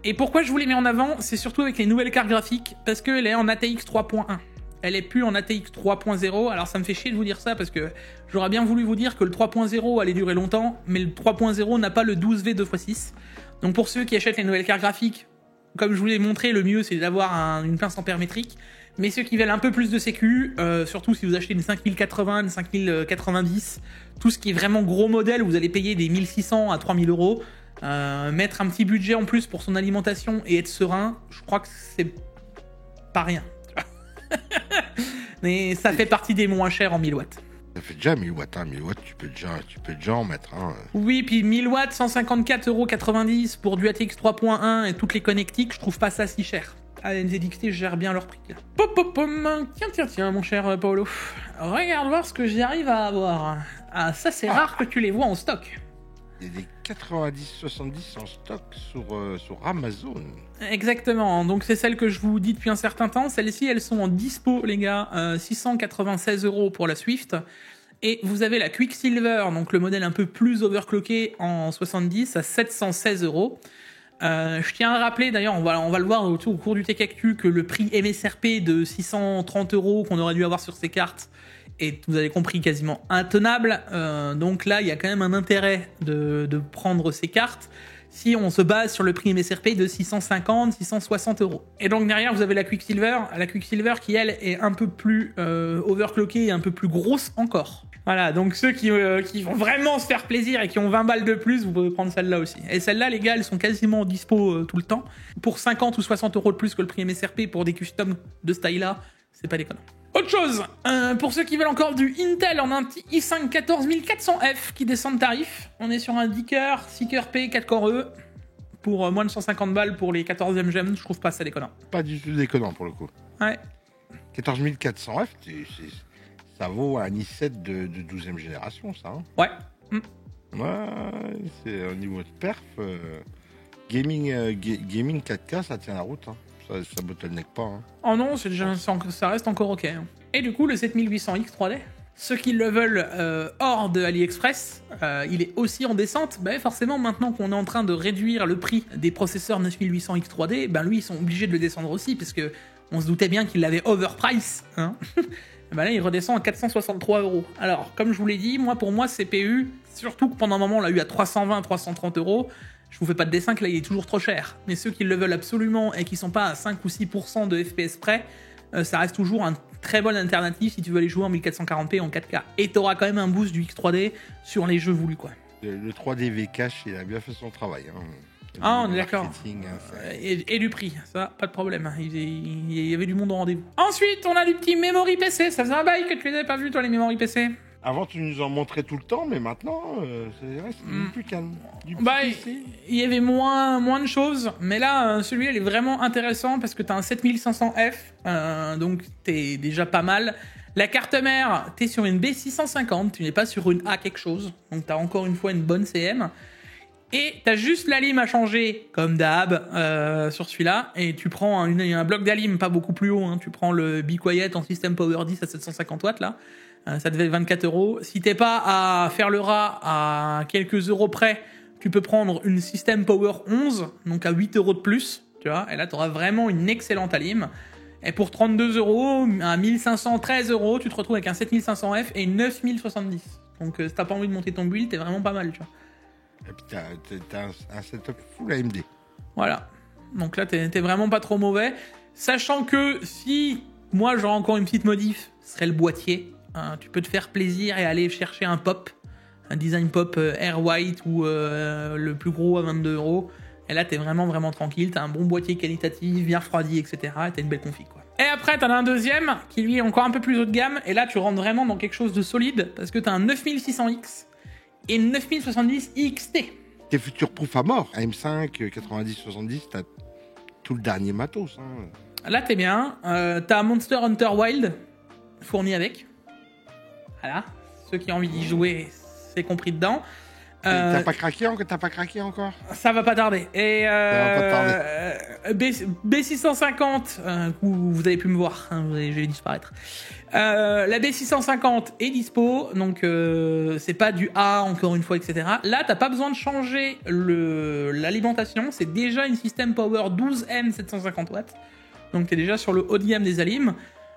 Et pourquoi je vous les mets en avant? C'est surtout avec les nouvelles cartes graphiques, parce qu'elle est en ATX 3.1. Elle est plus en ATX 3.0. Alors, ça me fait chier de vous dire ça, parce que j'aurais bien voulu vous dire que le 3.0 allait durer longtemps, mais le 3.0 n'a pas le 12V 2x6. Donc, pour ceux qui achètent les nouvelles cartes graphiques, comme je vous l'ai montré, le mieux, c'est d'avoir une pince ampère métrique. Mais ceux qui veulent un peu plus de sécu, surtout si vous achetez une 5080, une 5090, tout ce qui est vraiment gros modèle, vous allez payer des 1600 à 3000 €, mettre un petit budget en plus pour son alimentation et être serein, je crois que c'est pas rien. Mais ça fait partie des moins chers en 1000 watts. Ça fait déjà 1000 watts, 1000 watts, tu peux déjà en mettre. Oui, puis 1000 watts, 154,90 € pour du ATX 3.1 et toutes les connectiques, je trouve pas ça si cher. NZXT gère bien leur prix là. Tiens, mon cher Paolo. Regarde voir ce que j'arrive à avoir. Ah, ça c'est rare que tu les vois en stock. Il y a des 90-70 en stock sur Amazon. Exactement, donc c'est celles que je vous dis depuis un certain temps. Celles-ci, elles sont en dispo, les gars. 696 € pour la Swift. Et vous avez la Quicksilver, donc le modèle un peu plus overclocké en 70 à 716 €. Je tiens à rappeler, d'ailleurs, on va le voir au cours du Tech Actu, que le prix MSRP de 630 € qu'on aurait dû avoir sur ces cartes est, vous avez compris, quasiment intenable. Donc là, il y a quand même un intérêt de prendre ces cartes. si on se base sur le prix MSRP de 650-660 €. Et donc derrière, vous avez la Quicksilver qui, elle, est un peu plus overclockée et un peu plus grosse encore. Voilà, donc ceux qui vont vraiment se faire plaisir et qui ont 20 balles de plus, vous pouvez prendre celle-là aussi. Et celles-là, les gars, elles sont quasiment dispo tout le temps. Pour 50 ou 60 € de plus que le prix MSRP pour des customs de ce taille-là, c'est pas déconnant. Autre chose, pour ceux qui veulent encore du Intel, on a un petit i5 14400F qui descend de tarif. On est sur un 10 cœurs, 6 cœurs P, 4 corps E, pour moins de 150 balles pour les 14e gemmes, je trouve pas ça déconnant. Pas du tout déconnant pour le coup. Ouais. 14400F, ça vaut un i7 de 12e génération, ça. Hein. Ouais. Ouais, c'est au niveau de perf. Gaming 4K, ça tient la route. Hein. Ça bottleneck pas. Hein. Oh non, ça reste encore ok. Hein. Et du coup, le 7800X 3D, ceux qui le veulent hors de AliExpress, il est aussi en descente. Bah, forcément, maintenant qu'on est en train de réduire le prix des processeurs 9800X 3D, ben lui, ils sont obligés de le descendre aussi, parce que on se doutait bien qu'il l'avait overprice. Hein. Ben là, il redescend à 463 €. Alors, comme je vous l'ai dit, pour moi, CPU, surtout que pendant un moment, on l'a eu à 320, 330 €. Je vous fais pas de dessin que là, il est toujours trop cher. Mais ceux qui le veulent absolument et qui sont pas à 5 ou 6% de FPS près, ça reste toujours un très bonne alternative si tu veux aller jouer en 1440p en 4K. Et t'auras quand même un boost du X3D sur les jeux voulus, quoi. Le 3D V-Cache, il a bien fait son travail. Hein. Ah, on est d'accord. Et du prix, ça, pas de problème. Il y avait du monde au rendez-vous. Ensuite, on a du petit memory PC. Ça faisait un bail que tu les avais pas vus, toi, les memory PC. Avant, tu nous en montrais tout le temps, mais maintenant, c'est plus calme. Il y avait moins de choses, mais là, celui-là, il est vraiment intéressant parce que t'as un 7500F, donc t'es déjà pas mal. La carte mère, t'es sur une B650, tu n'es pas sur une A quelque chose, donc t'as encore une fois une bonne CM. Et t'as juste la lime à changer, comme d'hab, sur celui-là, et tu prends un bloc d'Alim pas beaucoup plus haut, hein. Tu prends le Be Quiet en System Power 10 à 750 watts, là. Ça devait être 24 €. Si t'es pas à faire le rat à quelques euros près, tu peux prendre une System Power 11, donc à 8 € de plus, tu vois, et là t'auras vraiment une excellente alim. Et pour 32 €, à 1513 €, tu te retrouves avec un 7500F et une 9070. Donc si t'as pas envie de monter ton build, t'es vraiment pas mal, tu vois. Et puis t'as un setup full AMD. Voilà. Donc là, t'es vraiment pas trop mauvais. Sachant que si moi j'aurais encore une petite modif, ce serait le boîtier. Tu peux te faire plaisir et aller chercher un pop, un design pop Air White ou le plus gros à 22 €. Et là, t'es vraiment tranquille. T'as un bon boîtier qualitatif, bien refroidi, etc. Et t'as une belle config, quoi. Et après, t'en as un deuxième qui lui est encore un peu plus haut de gamme. Et là, tu rentres vraiment dans quelque chose de solide parce que t'as un 9600X et une 9070 XT. T'es future-proof à mort. AM5, 90-70, t'as tout le dernier matos. Hein. Là, t'es bien. T'as Monster Hunter Wild fourni avec. Voilà. Ceux qui ont envie d'y jouer, c'est compris dedans. T'as pas craqué encore? Ça va pas tarder. Et ça va pas tarder. B650, vous avez pu me voir, hein, je vais disparaître. La B650 est dispo, donc c'est pas du A encore une fois, etc. Là, t'as pas besoin de changer l'alimentation, c'est déjà une System Power 12M 750 watts, donc t'es déjà sur le haut de gamme des alims.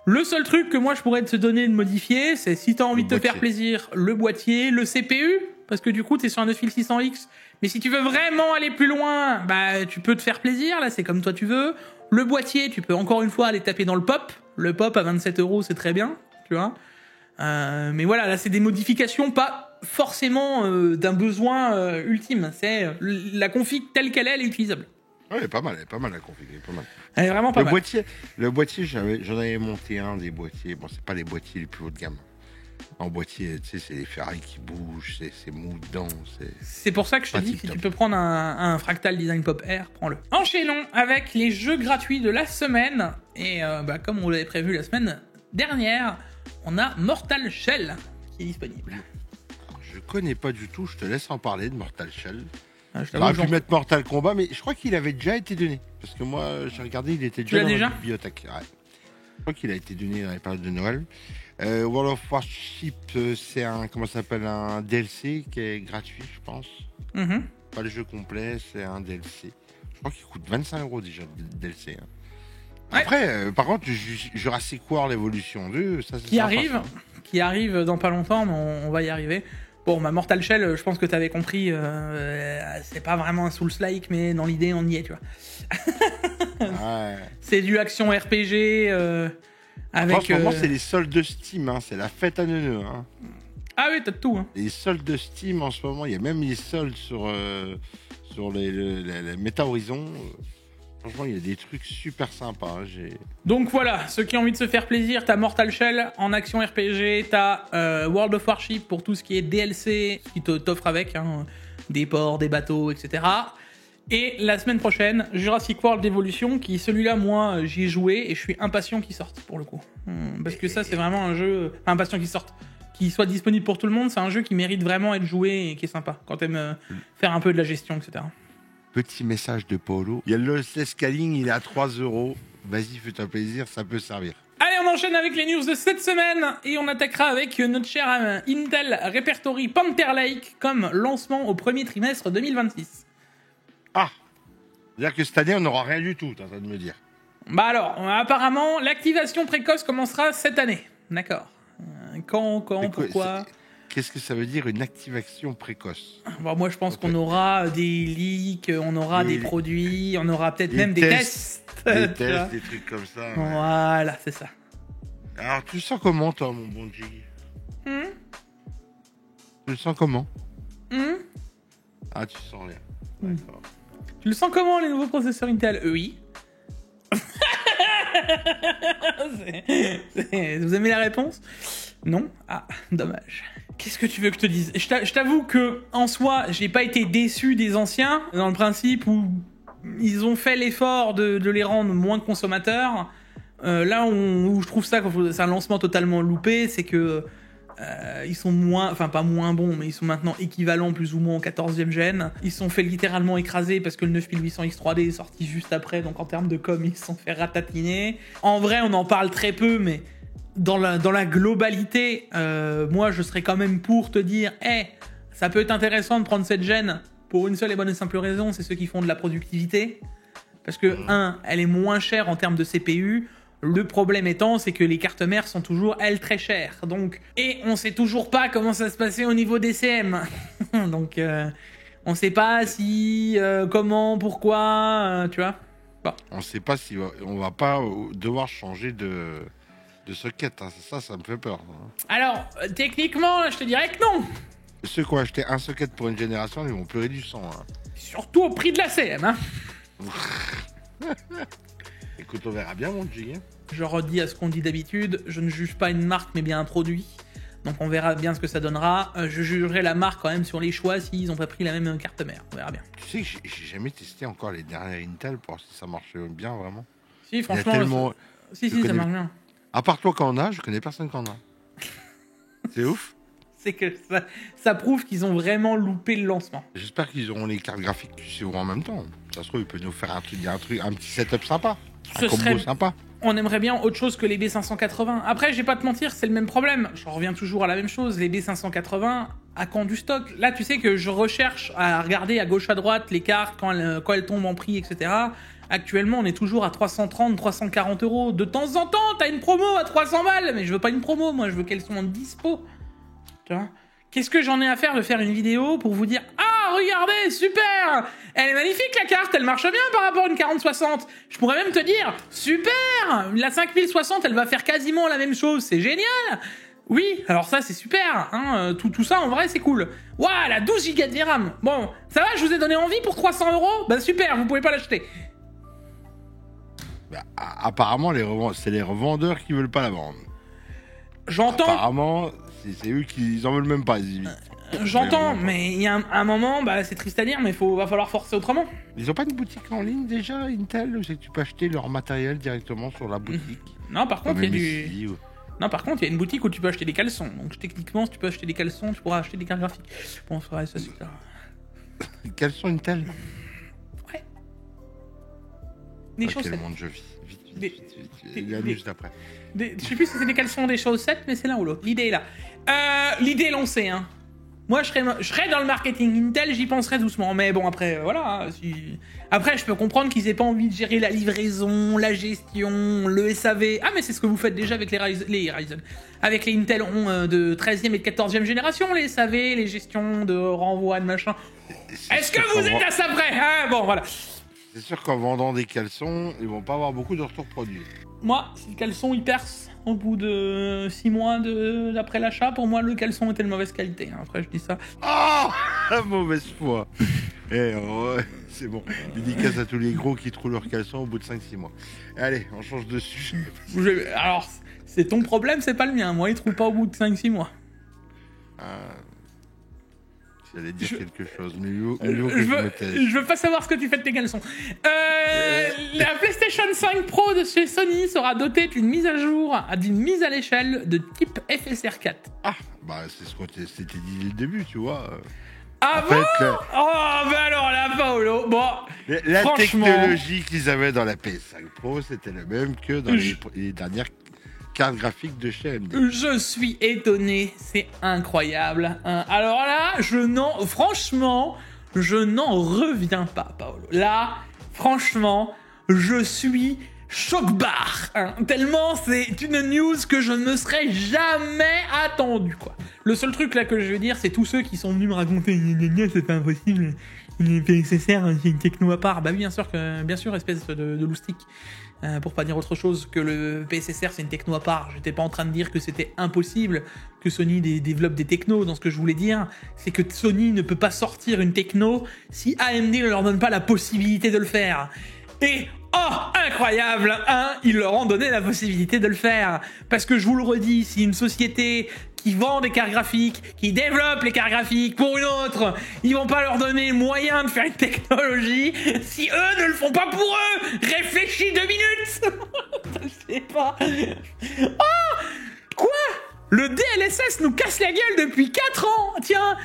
Le seul truc que moi je pourrais te donner de modifier, c'est si t'as envie de te faire plaisir, le boîtier, le CPU, parce que du coup t'es sur un 9600X. Mais si tu veux vraiment aller plus loin, bah tu peux te faire plaisir, là c'est comme toi tu veux. Le boîtier, tu peux encore une fois aller taper dans le pop. Le pop à 27 € c'est très bien, tu vois. Mais voilà, là c'est des modifications pas forcément d'un besoin ultime. C'est la config telle qu'elle est, elle est utilisable. Ouais, elle est pas mal la config, elle est pas mal. Elle est vraiment pas mal. Le boîtier, j'en avais monté un des boîtiers. Bon, c'est pas les boîtiers les plus haut de gamme. En boîtier, tu sais, c'est les Ferrari qui bougent, c'est mou dedans. C'est pour ça que je te dis que si tu peux prendre un Fractal Design Pop Air, prends-le. Enchaînons avec les jeux gratuits de la semaine. Et comme on l'avait prévu la semaine dernière, on a Mortal Shell qui est disponible. Alors, je connais pas du tout, je te laisse en parler de Mortal Shell. J'aurais pu mettre Mortal Kombat, mais je crois qu'il avait déjà été donné. Parce que moi, j'ai regardé, il était déjà dans la bibliothèque. Ouais. Je crois qu'il a été donné dans les périodes de Noël. World of Warship, c'est un DLC qui est gratuit, je pense. Mm-hmm. Pas le jeu complet, c'est un DLC. Je crois qu'il coûte 25 € déjà, le DLC. Hein. Ouais. Après, par contre, Jurassic World Evolution 2, ça qui arrive dans pas longtemps, mais on va y arriver. Bon, ma Mortal Shell, je pense que t'avais compris, c'est pas vraiment un Souls-like, mais dans l'idée, on y est, tu vois. Ouais. C'est du action RPG avec... En ce moment, c'est les soldes de Steam, hein. C'est la fête à neuneux. Hein. Ah oui, t'as de tout. Hein. Les soldes de Steam, en ce moment, il y a même les soldes sur les Meta Horizon. Franchement, il y a des trucs super sympas. Hein. Donc voilà, ceux qui ont envie de se faire plaisir, t'as Mortal Shell en action RPG, t'as World of Warship pour tout ce qui est DLC, ce qui t'offre avec, hein, des ports, des bateaux, etc. Et la semaine prochaine, Jurassic World Evolution, qui celui-là, moi, j'y ai joué et je suis impatient qu'il sorte, pour le coup. Parce que ça, c'est vraiment un jeu... Enfin, impatient qu'il sorte. Qu'il soit disponible pour tout le monde, c'est un jeu qui mérite vraiment être joué et qui est sympa, quand t'aimes faire un peu de la gestion, etc. Petit message de Paolo. Il y a le scaling, il est à 3 €. Vas-y, fais-toi plaisir, ça peut servir. Allez, on enchaîne avec les news de cette semaine et on attaquera avec notre cher Intel Repertory Panther Lake comme lancement au premier trimestre 2026. Ah, c'est-à-dire que cette année, on n'aura rien du tout, t'es en train de me dire. Bah alors, apparemment, l'activation précoce commencera cette année. D'accord. Quand, pourquoi? Qu'est-ce que ça veut dire une activation précoce? Bon, moi, je pense qu'on aura des leaks, on aura des produits, on aura peut-être même des tests. Des tests, des trucs comme ça. Ouais. Voilà, c'est ça. Alors, tu le sens comment, toi, mon bon Jig? Tu le sens comment? Ah, tu sens rien. D'accord. Tu le sens comment, les nouveaux processeurs Intel? Oui. Vous aimez la réponse? Non? Ah, dommage. Qu'est-ce que tu veux que je te dise? Je t'avoue que, en soi, j'ai pas été déçu des anciens, dans le principe où ils ont fait l'effort de les rendre moins consommateurs. Là où je trouve ça, c'est un lancement totalement loupé, c'est que ils sont moins, enfin pas moins bons, mais ils sont maintenant équivalents plus ou moins au 14e gen. Ils se sont fait littéralement écraser parce que le 9800X3D est sorti juste après, donc en termes de com, ils se sont fait ratatiner. En vrai, on en parle très peu, mais dans la globalité, moi je serais quand même pour te dire, ça peut être intéressant de prendre cette gêne pour une seule et bonne et simple raison, c'est ceux qui font de la productivité. Parce que, elle est moins chère en termes de CPU. Le problème étant, c'est que les cartes mères sont toujours, elles, très chères. Donc, et on sait toujours pas comment ça se passait au niveau des CM. Donc, on sait pas si, comment, pourquoi, tu vois. Bon. On sait pas si on va pas devoir changer de socket. Hein. Ça me fait peur. Hein. Alors, techniquement, je te dirais que non. Ceux qui ont acheté un socket pour une génération, ils vont pleurer du sang. Hein. Surtout au prix de la CM, hein. Écoute, on verra bien, mon Jig. Je redis à ce qu'on dit d'habitude, je ne juge pas une marque, mais bien un produit. Donc on verra bien ce que ça donnera. Je jugerai la marque quand même sur les choix s'ils n'ont pas pris la même carte mère. On verra bien. Tu sais que j'ai jamais testé encore les dernières Intel pour voir si ça marchait bien, vraiment. Si, franchement, tellement... si, ça marche bien. À part toi qui en as, je connais personne qui en a. C'est ouf. C'est que ça prouve qu'ils ont vraiment loupé le lancement. J'espère qu'ils auront les cartes graphiques qui suivront en même temps. Ça se trouve, ils peuvent nous faire un petit setup sympa. Un combo sympa. On aimerait bien autre chose que les B580. Après, je vais pas te mentir, c'est le même problème. Je reviens toujours à la même chose. Les B580, à quand du stock? Là, tu sais que je recherche à regarder à gauche à droite les cartes quand elles tombent en prix, etc. Actuellement, on est toujours à 330, 340 €. De temps en temps, t'as une promo à 300 balles. Mais je veux pas une promo, moi, je veux qu'elles soient en dispo. Tu vois? Qu'est-ce que j'en ai à faire de faire une vidéo pour vous dire « Ah, regardez, super! Elle est magnifique la carte, elle marche bien par rapport à une 4060. » Je pourrais même te dire « Super! La 5060, elle va faire quasiment la même chose, c'est génial! » Oui, alors ça c'est super, hein, tout ça en vrai c'est cool. Waouh, la 12 Go de VRAM. Bon, ça va, je vous ai donné envie pour 300 €? Bah super, vous pouvez pas l'acheter. Bah, apparemment, c'est les revendeurs qui veulent pas la vendre. J'entends. Apparemment, c'est eux qui en veulent même pas. J'entends, mais il y a un moment, bah c'est triste à dire, mais va falloir forcer autrement. Ils ont pas une boutique en ligne déjà, Intel, où c'est que tu peux acheter leur matériel directement sur la boutique? Non, par contre, il y a Non, par contre, il y a une boutique où tu peux acheter des caleçons. Donc techniquement, si tu peux acheter des caleçons, tu pourras acheter des cartes graphiques. Bon, ça c'est clair. Caleçons Intel? Ouais. Des chaussettes. Quel monde je vis. Vite. Il y a juste après. Je sais plus si c'est des caleçons ou des chaussettes, mais c'est l'un ou l'autre. L'idée est là. L'idée est lancée, hein. Moi, je serais dans le marketing Intel, j'y penserais doucement. Mais bon, après, voilà. Après, je peux comprendre qu'ils aient pas envie de gérer la livraison, la gestion, le SAV. Ah, mais c'est ce que vous faites déjà avec les Ryzen. Avec les Intel de 13e et de 14e génération, les SAV, les gestions de renvoi de machin. Est-ce que vous êtes à ça près, hein? Bon, voilà. C'est sûr qu'en vendant des caleçons, ils vont pas avoir beaucoup de retours produits. Moi, si le caleçon il perce au bout de 6 mois d'après l'achat, pour moi le caleçon était de mauvaise qualité. Après je dis ça. Oh, la mauvaise foi. C'est bon. Dédicace à tous les gros qui trouvent leur caleçon au bout de 5-6 mois. Allez, on change de sujet. Alors, c'est ton problème, c'est pas le mien. Moi, il trouve pas au bout de 5-6 mois. J'allais dire quelque chose, mais je veux pas savoir ce que tu fais de tes caleçons. La PlayStation 5 Pro de chez Sony sera dotée d'une mise à jour, d'une mise à l'échelle de type FSR 4. Ah, bah c'est ce qu'on s'était dit dès le début, tu vois. Ah bon Oh, bah alors là, Paolo, bon, la technologie qu'ils avaient dans la PS5 Pro, c'était la même que dans les dernières cartes graphiques de chez AMD. Je suis étonné, c'est incroyable. Alors là, franchement, je n'en reviens pas, Paolo. Là, franchement, je suis choc-barre. Tellement c'est une news que je ne me serais jamais attendu, quoi. Le seul truc là que je veux dire, c'est tous ceux qui sont venus me raconter c'est pas impossible, les PSSR, c'est une techno à part. Bah oui, bien sûr, espèce de loustique. Pour pas dire autre chose que le PSSR c'est une techno à part. J'étais pas en train de dire que c'était impossible que Sony développe des technos. Dans ce que je voulais dire, c'est que Sony ne peut pas sortir une techno si AMD ne leur donne pas la possibilité de le faire. Et oh, incroyable, ils leur ont donné la possibilité de le faire. Parce que je vous le redis, si une société qui vend des cartes graphiques, qui développe les cartes graphiques pour une autre, ils vont pas leur donner moyen de faire une technologie si eux ne le font pas pour eux. Réfléchis 2 minutes. Je sais pas. Oh, quoi? Le DLSS nous casse la gueule depuis 4 ans. Tiens,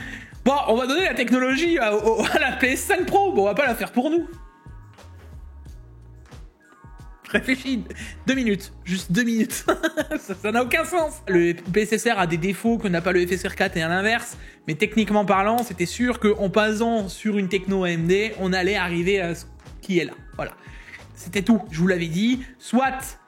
bon, on va donner la technologie à la PS5 Pro. Bon, on va pas la faire pour nous. Réfléchis 2 minutes, juste 2 minutes. Ça n'a aucun sens. Le PSSR a des défauts que n'a pas le FSR 4 et à l'inverse, mais techniquement parlant, c'était sûr qu'en passant sur une techno AMD, on allait arriver à ce qui est là. Voilà. C'était tout, je vous l'avais dit. Soit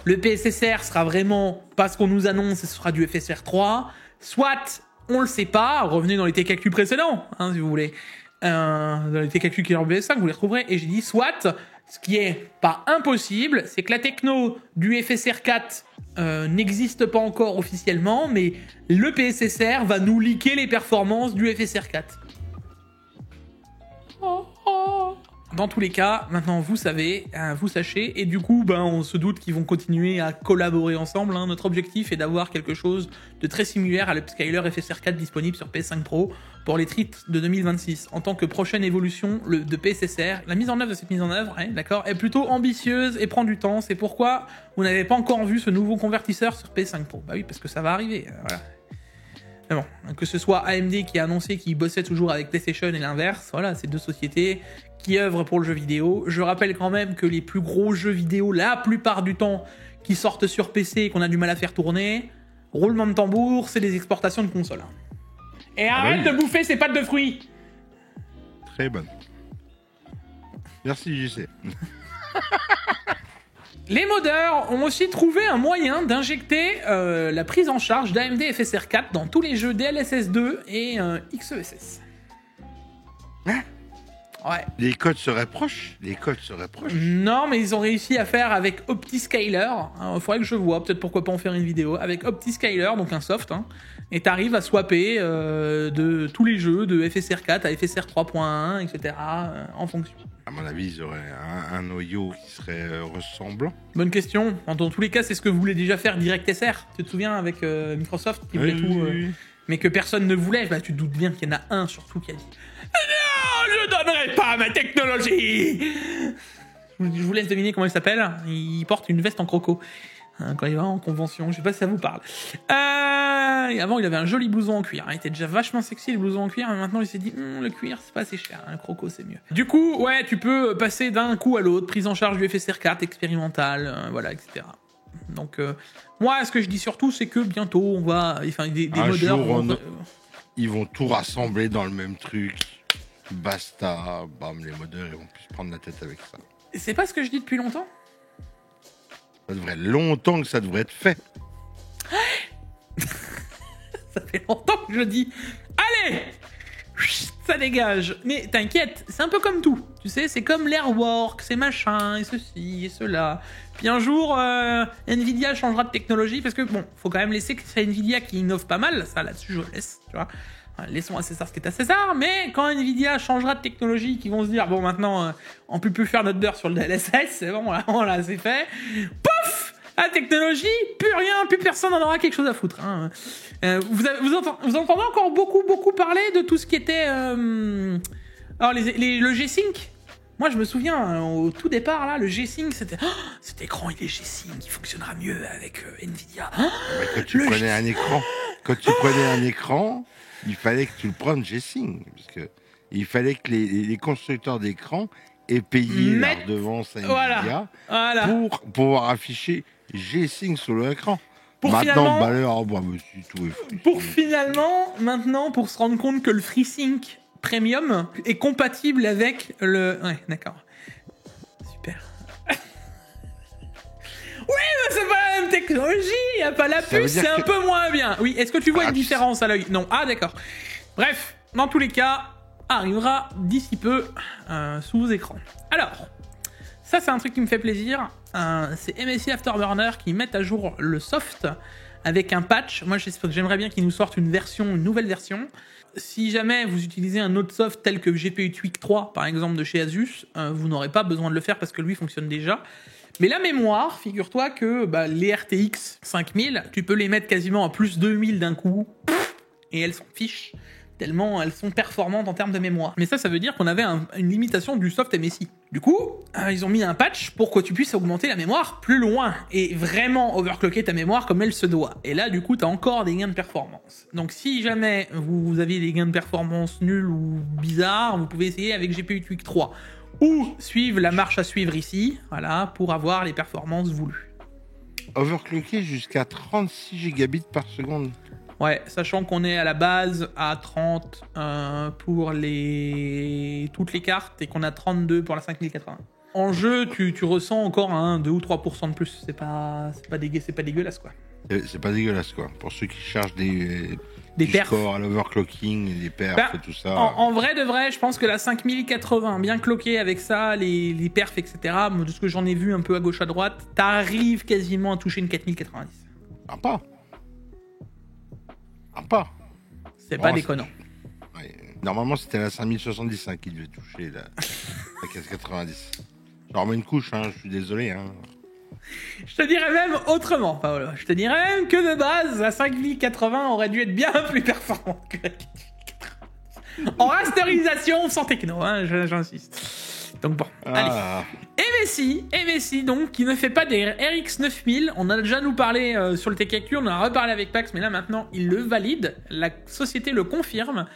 le PSSR sera vraiment pas ce qu'on nous annonce et ce sera du FSR 3, soit on le sait pas, revenez dans les TKQ précédents, si vous voulez. Dans les TKQ qui est en PS5, vous les retrouverez. Et j'ai dit soit, ce qui est pas impossible, c'est que la techno du FSR 4 n'existe pas encore officiellement, mais le PSSR va nous leaker les performances du FSR 4. Dans tous les cas, maintenant vous savez, vous sachez, et du coup, on se doute qu'ils vont continuer à collaborer ensemble. Notre objectif est d'avoir quelque chose de très similaire à l'Upscaler FSR 4 disponible sur PS5 Pro pour les titres de 2026. En tant que prochaine évolution de PSSR, la mise en œuvre de cette mise en œuvre, d'accord, est plutôt ambitieuse et prend du temps. C'est pourquoi vous n'avez pas encore vu ce nouveau convertisseur sur PS5 Pro. Bah oui, parce que ça va arriver. Voilà. Mais bon, que ce soit AMD qui a annoncé qu'il bossait toujours avec PlayStation et l'inverse, voilà, c'est deux sociétés qui œuvrent pour le jeu vidéo. Je rappelle quand même que les plus gros jeux vidéo, la plupart du temps, qui sortent sur PC et qu'on a du mal à faire tourner, roulement de tambour, c'est des exportations de consoles. Et arrête de bouffer ces pâtes de fruits. Très bonne. Merci JC. Les modeurs ont aussi trouvé un moyen d'injecter la prise en charge d'AMD FSR 4 dans tous les jeux DLSS 2 et XeSS. Hein? Ouais. Les codes seraient proches. Non, mais ils ont réussi à faire avec OptiScaler. Il faudrait que je vois, peut-être pourquoi pas en faire une vidéo. Avec OptiScaler, donc un soft, et t'arrives à swapper de tous les jeux de FSR 4 à FSR 3.1, etc. En fonction. À mon avis, ils auraient un noyau qui serait ressemblant. Bonne question. Dans tous les cas, c'est ce que voulait déjà faire DirectSR. Tu te souviens avec Microsoft qui voulait tout, mais que personne ne voulait. Tu te doutes bien qu'il y en a un surtout qui a dit non, je donnerai pas ma technologie. Je vous laisse deviner comment il s'appelle. Il porte une veste en croco quand il va en convention. Je sais pas si ça vous parle. Et avant, il avait un joli blouson en cuir. Il était déjà vachement sexy le blouson en cuir, mais maintenant il s'est dit le cuir c'est pas assez cher, un croco c'est mieux. Du coup, ouais, tu peux passer d'un coup à l'autre, prise en charge du FSR 4 expérimental, voilà, etc. Donc moi, ce que je dis surtout, c'est que bientôt on va, des modeurs. ils vont tout rassembler dans le même truc. Basta, bam, les modeurs, ils vont plus se prendre la tête avec ça. C'est pas ce que je dis depuis longtemps? Ça devrait longtemps que ça devrait être fait. Ça fait longtemps que je dis. Allez, ça dégage. Mais t'inquiète, c'est un peu comme tout. Tu sais, c'est comme l'Airwork, c'est machin, et ceci, et cela. Puis un jour, Nvidia changera de technologie, parce que bon, faut quand même laisser que c'est Nvidia qui innove pas mal. Ça, là-dessus, je laisse, tu vois. Laissons à César ce qui est à César, mais quand Nvidia changera de technologie, qu'ils vont se dire, bon, maintenant, on peut plus faire notre beurre sur le DLSS, c'est bon, là, c'est fait. Pouf! La technologie, plus rien, plus personne n'en aura quelque chose à foutre. Hein. Vous entendez encore beaucoup parler de tout ce qui était... Alors, le G-Sync. Moi, je me souviens, au tout départ, là, le G-Sync, c'était... Oh, cet écran, il est G-Sync, il fonctionnera mieux avec Nvidia. Oh, quand tu prenais un écran, il fallait que tu le prennes G-Sync. Parce que il fallait que les constructeurs d'écran aient payé leur redevance à Nvidia pour pouvoir afficher G-Sync sur l'écran. Maintenant, finalement, maintenant, pour se rendre compte que le FreeSync Premium est compatible avec le... Ouais, d'accord. Super. Oui, mais c'est pas la même technologie, il n'y a pas la puce, c'est un peu moins bien. Oui, est-ce que tu vois une différence à l'œil? Non. Ah, d'accord. Bref, dans tous les cas, arrivera d'ici peu sous vos écrans. Alors, ça c'est un truc qui me fait plaisir. C'est MSI Afterburner qui mettent à jour le soft avec un patch. Moi, j'aimerais bien qu'ils nous sortent une nouvelle version. Si jamais vous utilisez un autre soft tel que GPU Tweak 3, par exemple, de chez Asus, vous n'aurez pas besoin de le faire parce que lui fonctionne déjà. Mais la mémoire, figure-toi que les RTX 5000, tu peux les mettre quasiment à plus 2000 d'un coup, et elles s'en fichent, tellement elles sont performantes en termes de mémoire. Mais ça veut dire qu'on avait une limitation du soft MSI. Du coup, ils ont mis un patch pour que tu puisses augmenter la mémoire plus loin, et vraiment overclocker ta mémoire comme elle se doit. Et là, du coup, t'as encore des gains de performance. Donc si jamais vous avez des gains de performance nuls ou bizarres, vous pouvez essayer avec GPU Tweak 3. Ou suivre la marche à suivre ici, voilà, pour avoir les performances voulues. Overclocker jusqu'à 36 gigabits par seconde. Ouais, sachant qu'on est à la base à 30 pour toutes les cartes et qu'on a 32 pour la 5080. En jeu, tu ressens encore un 2 ou 3% de plus. C'est pas dégueulasse, quoi. C'est pas dégueulasse, quoi. Pour ceux qui cherchent des perfs scores à l'overclocking, des perfs et tout ça. En vrai de vrai, je pense que la 5080, bien cloquée avec ça, les perfs, etc., de ce que j'en ai vu un peu à gauche à droite, t'arrives quasiment à toucher une 4090. Pas. C'est pas déconnant. Normalement, c'était la 5070 qui devait toucher la 1590. Je remets une couche, je suis désolé. Je te dirais même autrement, Paolo. Je te dirais même que de base, la 5080 aurait dû être bien plus performante que la 4090. En rasterisation, sans techno, j'insiste. Donc bon, allez. MSI, donc, qui ne fait pas des RX 9000. On a déjà nous parlé sur le TechActu, on en a reparlé avec Pax, mais là maintenant, ils le valident. La société le confirme.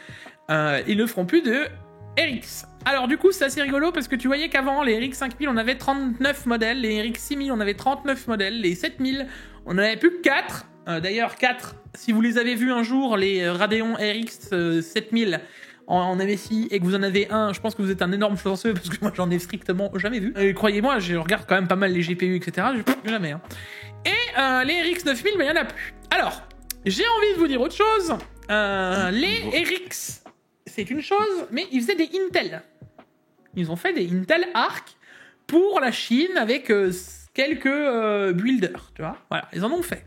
Ils ne feront plus de RX. Alors du coup, c'est assez rigolo parce que tu voyais qu'avant, les RX 5000, on avait 39 modèles. Les RX 6000, on avait 39 modèles. Les 7000, on n'en avait plus que 4. D'ailleurs, 4, si vous les avez vus un jour, les Radeon RX 7000... en MSI et que vous en avez un, je pense que vous êtes un énorme chanceux parce que moi j'en ai strictement jamais vu. Croyez-moi, je regarde quand même pas mal les GPU, etc. Jamais. Et les RX 9000, il y en a plus. Alors, j'ai envie de vous dire autre chose. Les RX, c'est une chose, mais ils faisaient des Intel. Ils ont fait des Intel Arc pour la Chine avec quelques builders, tu vois. Voilà, ils en ont fait.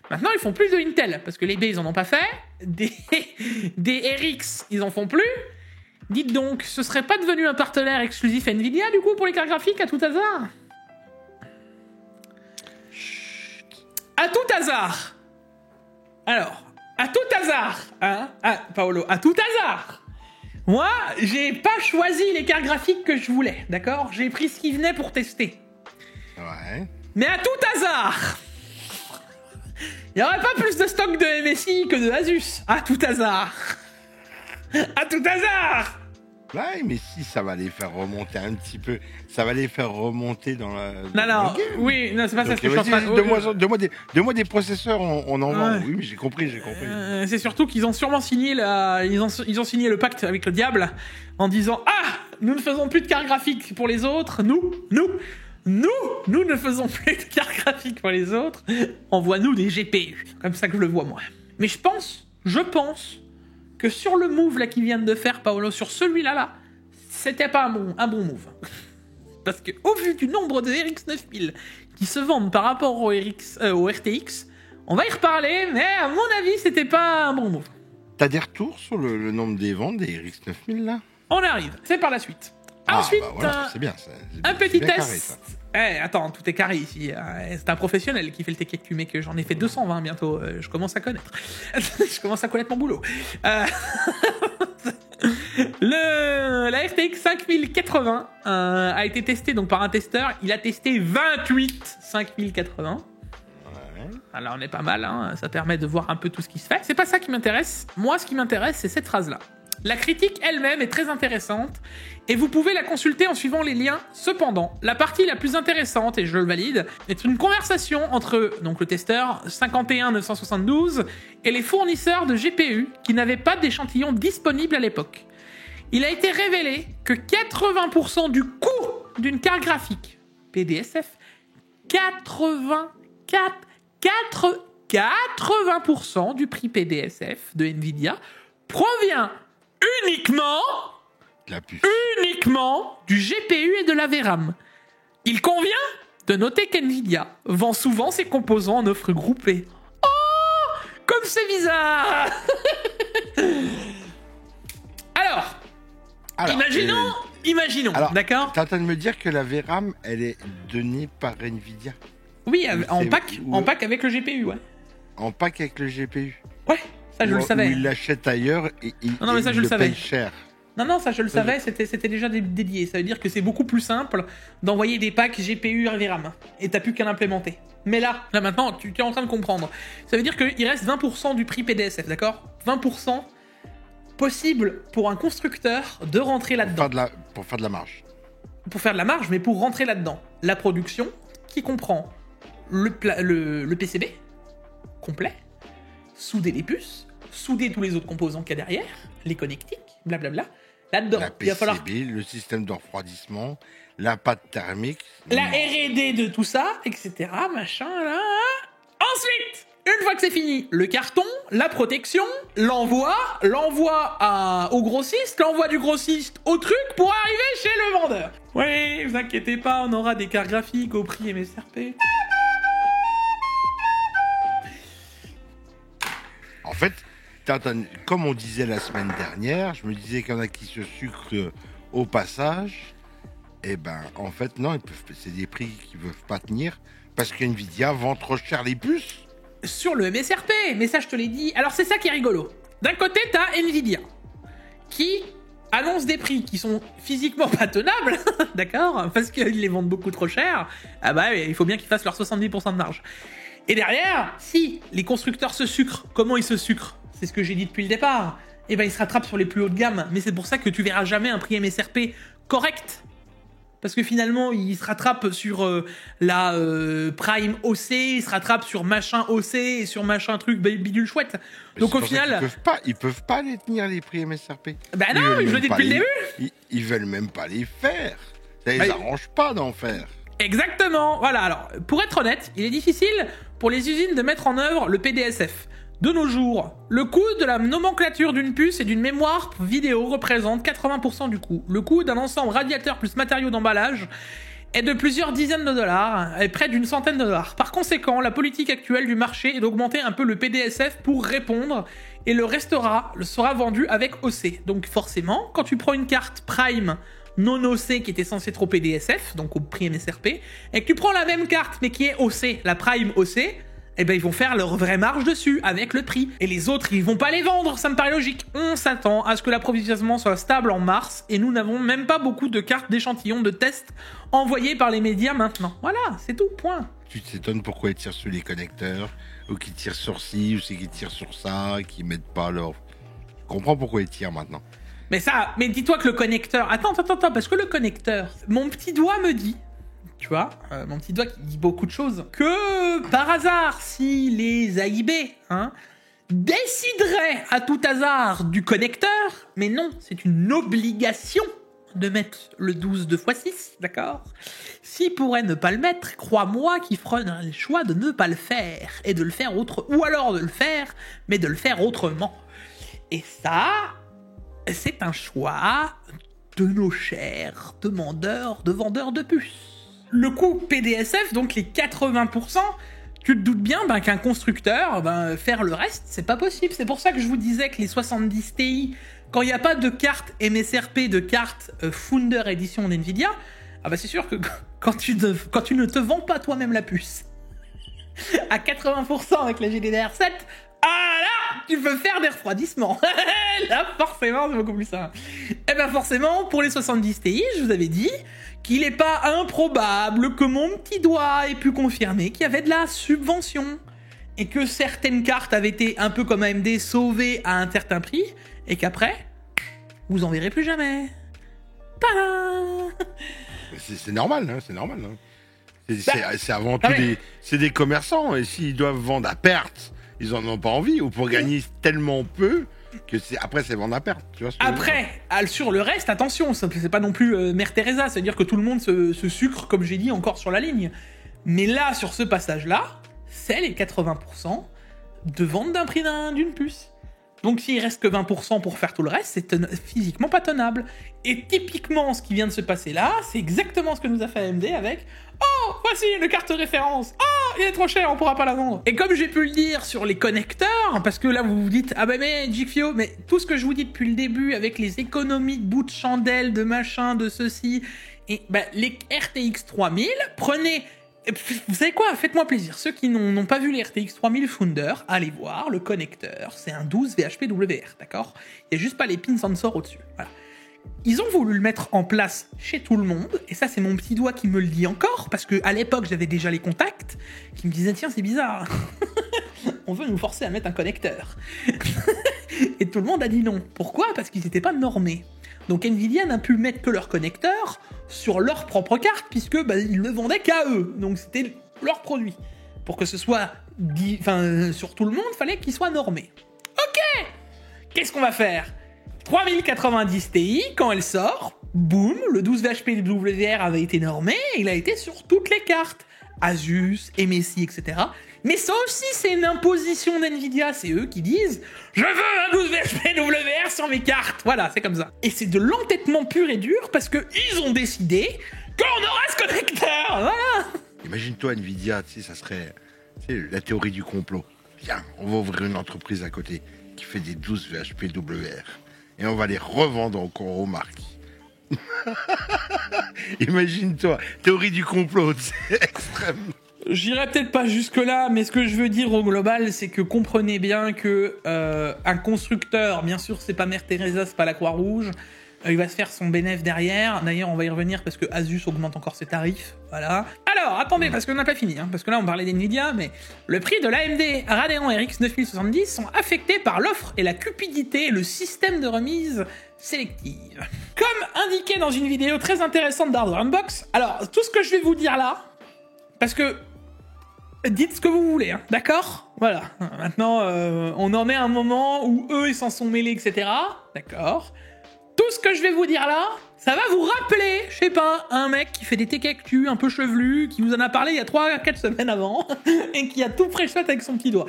Maintenant, ils font plus de Intel, parce que les B, ils en ont pas fait. Des RX, ils en font plus. Dites donc, ce serait pas devenu un partenaire exclusif Nvidia, du coup, pour les cartes graphiques, à tout hasard? Chut. À tout hasard. Alors, à tout hasard, Paolo, à tout hasard. Moi, j'ai pas choisi les cartes graphiques que je voulais, d'accord? J'ai pris ce qui venait pour tester. Ouais. Mais à tout hasard, il n'y aurait pas plus de stock de MSI que de Asus. À tout hasard. À tout hasard. Ouais, mais si, ça va les faire remonter un petit peu. Ça va les faire remonter dans la. Non, dans non, le game. oui, non, c'est pas ça Donc, ce que je suis en train de... donne-moi des processeurs, on en vend. Ouais. Oui, mais j'ai compris. C'est surtout qu'ils ont sûrement signé ils ont signé le pacte avec le diable en disant nous ne faisons plus de cartes graphiques pour les autres, nous ne faisons plus de cartes graphiques pour les autres, envoie-nous des GPU, comme ça que je le vois moi. Mais je pense que sur le move là qu'ils viennent de faire, Paolo, sur celui-là, c'était pas un bon move. Parce que au vu du nombre de RX 9000 qui se vendent par rapport au RTX, on va y reparler, mais à mon avis, c'était pas un bon move. T'as des retours sur le nombre des ventes des RX 9000 là? On arrive, c'est par la suite. Ensuite, bah voilà, c'est bien ça. Un petit bien test. Attends, tout est carré ici. C'est un professionnel qui fait le TKQ, mec. J'en ai fait 220 bientôt. Je commence à connaître. Je commence à connaître mon boulot. La RTX 5080 a été testée donc par un testeur. Il a testé 28 5080. Alors on est pas mal, hein. Ça permet de voir un peu tout ce qui se fait. C'est pas ça qui m'intéresse. Moi, ce qui m'intéresse, c'est cette phrase-là. La critique elle-même est très intéressante et vous pouvez la consulter en suivant les liens. Cependant, la partie la plus intéressante, et je le valide, est une conversation entre donc, le testeur 51972 et les fournisseurs de GPU qui n'avaient pas d'échantillon disponible à l'époque. Il a été révélé que 80% du coût d'une carte graphique PDSF, 80% du prix PDSF de Nvidia provient uniquement du GPU et de la VRAM. Il convient de noter qu'Nvidia vend souvent ses composants en offre groupée. Oh, comme c'est bizarre. Alors, imaginons, d'accord? T'es en train de me dire que la VRAM, elle est donnée par Nvidia? Oui, en pack avec le GPU, ouais. En pack avec le GPU? Ouais, ça je le savais. Ou il l'achète ailleurs et non, mais ça, je le savais. paye cher. Non, ça je le savais, c'était déjà dédié. Ça veut dire que c'est beaucoup plus simple d'envoyer des packs GPU et VRAM. Et t'as plus qu'à l'implémenter. Mais là maintenant, tu es en train de comprendre. Ça veut dire qu'il reste 20% du prix PDSF, d'accord? 20% possible pour un constructeur de rentrer là-dedans. Pour faire de la marge. Pour faire de la marge, mais pour rentrer là-dedans. La production, qui comprend le PCB complet, souder les puces, souder tous les autres composants qu'il y a derrière, les connectiques, blablabla. Là-dedans, il va falloir le système de refroidissement, la pâte thermique, la R&D de tout ça, etc. Machin, là. Ensuite, une fois que c'est fini, le carton, la protection, l'envoi au grossiste, l'envoi du grossiste au truc pour arriver chez le vendeur. Oui, vous inquiétez pas, on aura des cartes graphiques au prix MSRP. En fait, comme on disait la semaine dernière, je me disais qu'il y en a qui se sucrent au passage. Et ben, en fait, non, c'est des prix qui ne peuvent pas tenir parce qu'NVIDIA vend trop cher les puces. Sur le MSRP, mais ça je te l'ai dit. Alors c'est ça qui est rigolo. D'un côté, t'as Nvidia qui annonce des prix qui sont physiquement pas tenables, d'accord, parce qu'ils les vendent beaucoup trop cher. Ah bah il faut bien qu'ils fassent leurs 70% de marge. Et derrière, si les constructeurs se sucrent, comment ils se sucrent? C'est ce que j'ai dit depuis le départ. Et ben ils se rattrapent sur les plus hauts de gamme. Mais c'est pour ça que tu verras jamais un prix MSRP correct. Parce que finalement, ils se rattrapent sur la Prime OC, ils se rattrapent sur machin OC et sur machin truc bidule chouette. Donc au final... Ils peuvent pas les tenir les prix MSRP. Bah non, je le dis depuis le début. Ils veulent même pas les faire. Ça les arrange pas d'en faire. Exactement. Voilà, alors, pour être honnête, il est difficile pour les usines de mettre en œuvre le PDSF. De nos jours, le coût de la nomenclature d'une puce et d'une mémoire vidéo représente 80% du coût. Le coût d'un ensemble radiateur plus matériaux d'emballage est de plusieurs dizaines de dollars et près d'une centaine de dollars. Par conséquent, la politique actuelle du marché est d'augmenter un peu le PDSF pour répondre et le restera sera vendu avec OC. Donc forcément, quand tu prends une carte Prime non OC qui était censée être au PDSF, donc au prix MSRP, et que tu prends la même carte mais qui est OC, la Prime OC, eh ben ils vont faire leur vraie marge dessus avec le prix. Et les autres, ils vont pas les vendre, ça me paraît logique. On s'attend à ce que l'approvisionnement soit stable en mars et nous n'avons même pas beaucoup de cartes d'échantillons de tests envoyées par les médias maintenant. Voilà, c'est tout, point. Tu t'étonnes pourquoi ils tirent sur les connecteurs, ou qu'ils tirent sur ci, ou c'est qu'ils tirent sur ça, qu'ils mettent pas leur... Je comprends pourquoi ils tirent maintenant. Mais dis-toi que le connecteur... Attends, parce que le connecteur, mon petit doigt me dit, tu vois, mon petit doigt qui dit beaucoup de choses, que par hasard, si les AIB, décideraient à tout hasard du connecteur, mais non, c'est une obligation de mettre le 12 2x6, d'accord? S'ils pourraient ne pas le mettre, crois-moi qu'ils feraient le choix de ne pas le faire, et de le faire ou alors de le faire, mais de le faire autrement. Et ça, c'est un choix de nos chers vendeurs de puces. Le coût PDSF, donc les 80%, tu te doutes bien qu'un constructeur, faire le reste, c'est pas possible. C'est pour ça que je vous disais que les 70 Ti, quand il n'y a pas de carte MSRP, de carte Founder Edition d'NVIDIA, c'est sûr que quand tu ne te vends pas toi-même la puce à 80% avec la GDDR7, là, tu peux faire des refroidissements. Là, forcément, c'est beaucoup plus simple. Et forcément, pour les 70 Ti, je vous avais dit qu'il n'est pas improbable que mon petit doigt ait pu confirmer qu'il y avait de la subvention et que certaines cartes avaient été un peu comme AMD sauvées à un certain prix et qu'après, vous en verrez plus jamais. Tadam! C'est normal, c'est normal. C'est avant tout des commerçants et s'ils doivent vendre à perte, ils en ont pas envie ou pour gagner tellement peu que après c'est vendre à perte. Tu vois ce que après, sur le reste, attention, c'est pas non plus Mère Teresa, c'est-à-dire que tout le monde se sucre, comme j'ai dit, encore sur la ligne. Mais là, sur ce passage-là, c'est les 80% de vente d'un prix d'une puce. Donc s'il reste que 20% pour faire tout le reste, c'est physiquement pas tenable. Et typiquement, ce qui vient de se passer là, c'est exactement ce que nous a fait AMD avec « Oh, voici une carte référence. Oh, il est trop cher, on pourra pas la vendre. » Et comme j'ai pu le dire sur les connecteurs, parce que là vous vous dites « Ah mais Jikfio, mais tout ce que je vous dis depuis le début avec les économies de bout de chandelle, de machin, de ceci, et les RTX 3000, prenez... Vous savez quoi? Faites-moi plaisir. Ceux qui n'ont pas vu les RTX 3000 Founder, allez voir, le connecteur, c'est un 12 VHP-WR, d'accord? Il n'y a juste pas les pins sensor au-dessus. Voilà. Ils ont voulu le mettre en place chez tout le monde, et ça c'est mon petit doigt qui me le dit encore, parce qu'à l'époque j'avais déjà les contacts, qui me disaient tiens c'est bizarre, on veut nous forcer à mettre un connecteur. Et tout le monde a dit non. Pourquoi? Parce qu'ils n'étaient pas normés. Donc Nvidia n'a pu mettre que leur connecteur sur leur propre carte, puisque ils le vendaient qu'à eux. Donc c'était leur produit. Pour que ce soit sur tout le monde, il fallait qu'il soit normé. Ok! Qu'est-ce qu'on va faire? 3090 Ti, quand elle sort, boum, le 12 VHP WR avait été normé, et il a été sur toutes les cartes. Asus, MSI, etc. Mais ça aussi, c'est une imposition d'NVIDIA. C'est eux qui disent « Je veux un 12 VHP WR sur mes cartes !» Voilà, c'est comme ça. Et c'est de l'entêtement pur et dur parce qu'ils ont décidé qu'on aura ce connecteur. Voilà. Imagine-toi, NVIDIA, ça serait la théorie du complot. Viens, on va ouvrir une entreprise à côté qui fait des 12 VHP WR. Et on va les revendre encore aux marques. Imagine-toi, théorie du complot, c'est extrême. J'irai peut-être pas jusque-là, mais ce que je veux dire au global, c'est que comprenez bien que un constructeur, bien sûr, c'est pas Mère Teresa, c'est pas la Croix-Rouge, il va se faire son bénéfice derrière. D'ailleurs, on va y revenir parce que Asus augmente encore ses tarifs, voilà. Alors, attendez, parce qu'on n'a pas fini, parce que là, on parlait d'NVIDIA, mais le prix de l'AMD Radeon RX 9070 sont affectés par l'offre et la cupidité et le système de remise sélective. Comme indiqué dans une vidéo très intéressante d'Hardware Unbox, alors, tout ce que je vais vous dire là, parce que dites ce que vous voulez, d'accord? Voilà. Maintenant, on en est à un moment où eux, ils s'en sont mêlés, etc. D'accord. Tout ce que je vais vous dire là, ça va vous rappeler, je sais pas, un mec qui fait des tecs-actus un peu chevelu, qui vous en a parlé il y a 3-4 semaines avant, et qui a tout préchouette avec son petit doigt.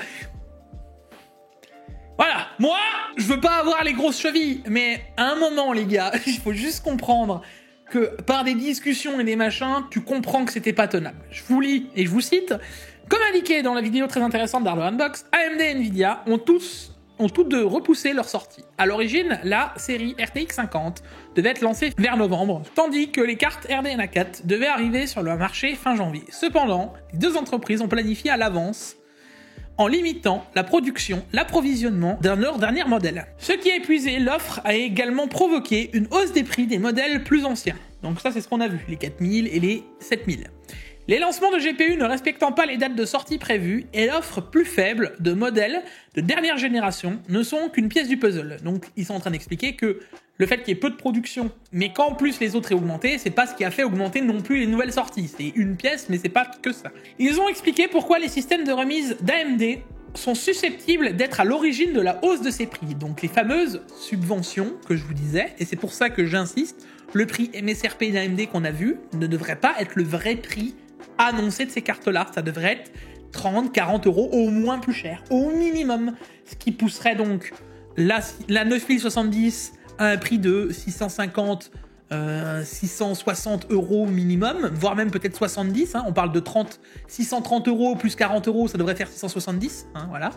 Voilà. Moi, je veux pas avoir les grosses chevilles, mais à un moment, les gars, il faut juste comprendre que par des discussions et des machins, tu comprends que c'était pas tenable. Je vous lis et je vous cite. Comme indiqué dans la vidéo très intéressante d'Hardware Unbox, AMD et Nvidia ont toutes deux repoussé leur sortie. À l'origine, la série RTX 50 devait être lancée vers novembre, tandis que les cartes RDNA 4 devaient arriver sur le marché fin janvier. Cependant, les deux entreprises ont planifié à l'avance en limitant la production, l'approvisionnement de leur dernier modèle. Ce qui a épuisé l'offre a également provoqué une hausse des prix des modèles plus anciens. Donc ça, c'est ce qu'on a vu, les 4000 et les 7000. Les lancements de GPU ne respectant pas les dates de sortie prévues et l'offre plus faible de modèles de dernière génération ne sont qu'une pièce du puzzle. Donc ils sont en train d'expliquer que le fait qu'il y ait peu de production, mais qu'en plus les autres aient augmenté, c'est pas ce qui a fait augmenter non plus les nouvelles sorties. C'est une pièce, mais c'est pas que ça. Ils ont expliqué pourquoi les systèmes de remise d'AMD sont susceptibles d'être à l'origine de la hausse de ces prix. Donc les fameuses subventions que je vous disais, et c'est pour ça que j'insiste, le prix MSRP d'AMD qu'on a vu ne devrait pas être le vrai prix annoncé de ces cartes-là. Ça devrait être 30, 40 euros au moins plus cher, au minimum. Ce qui pousserait donc la 9070 à un prix de 650, 660 euros minimum, voire même peut-être 70. Hein, on parle de 630 euros plus 40 euros, ça devrait faire 670. Hein, voilà.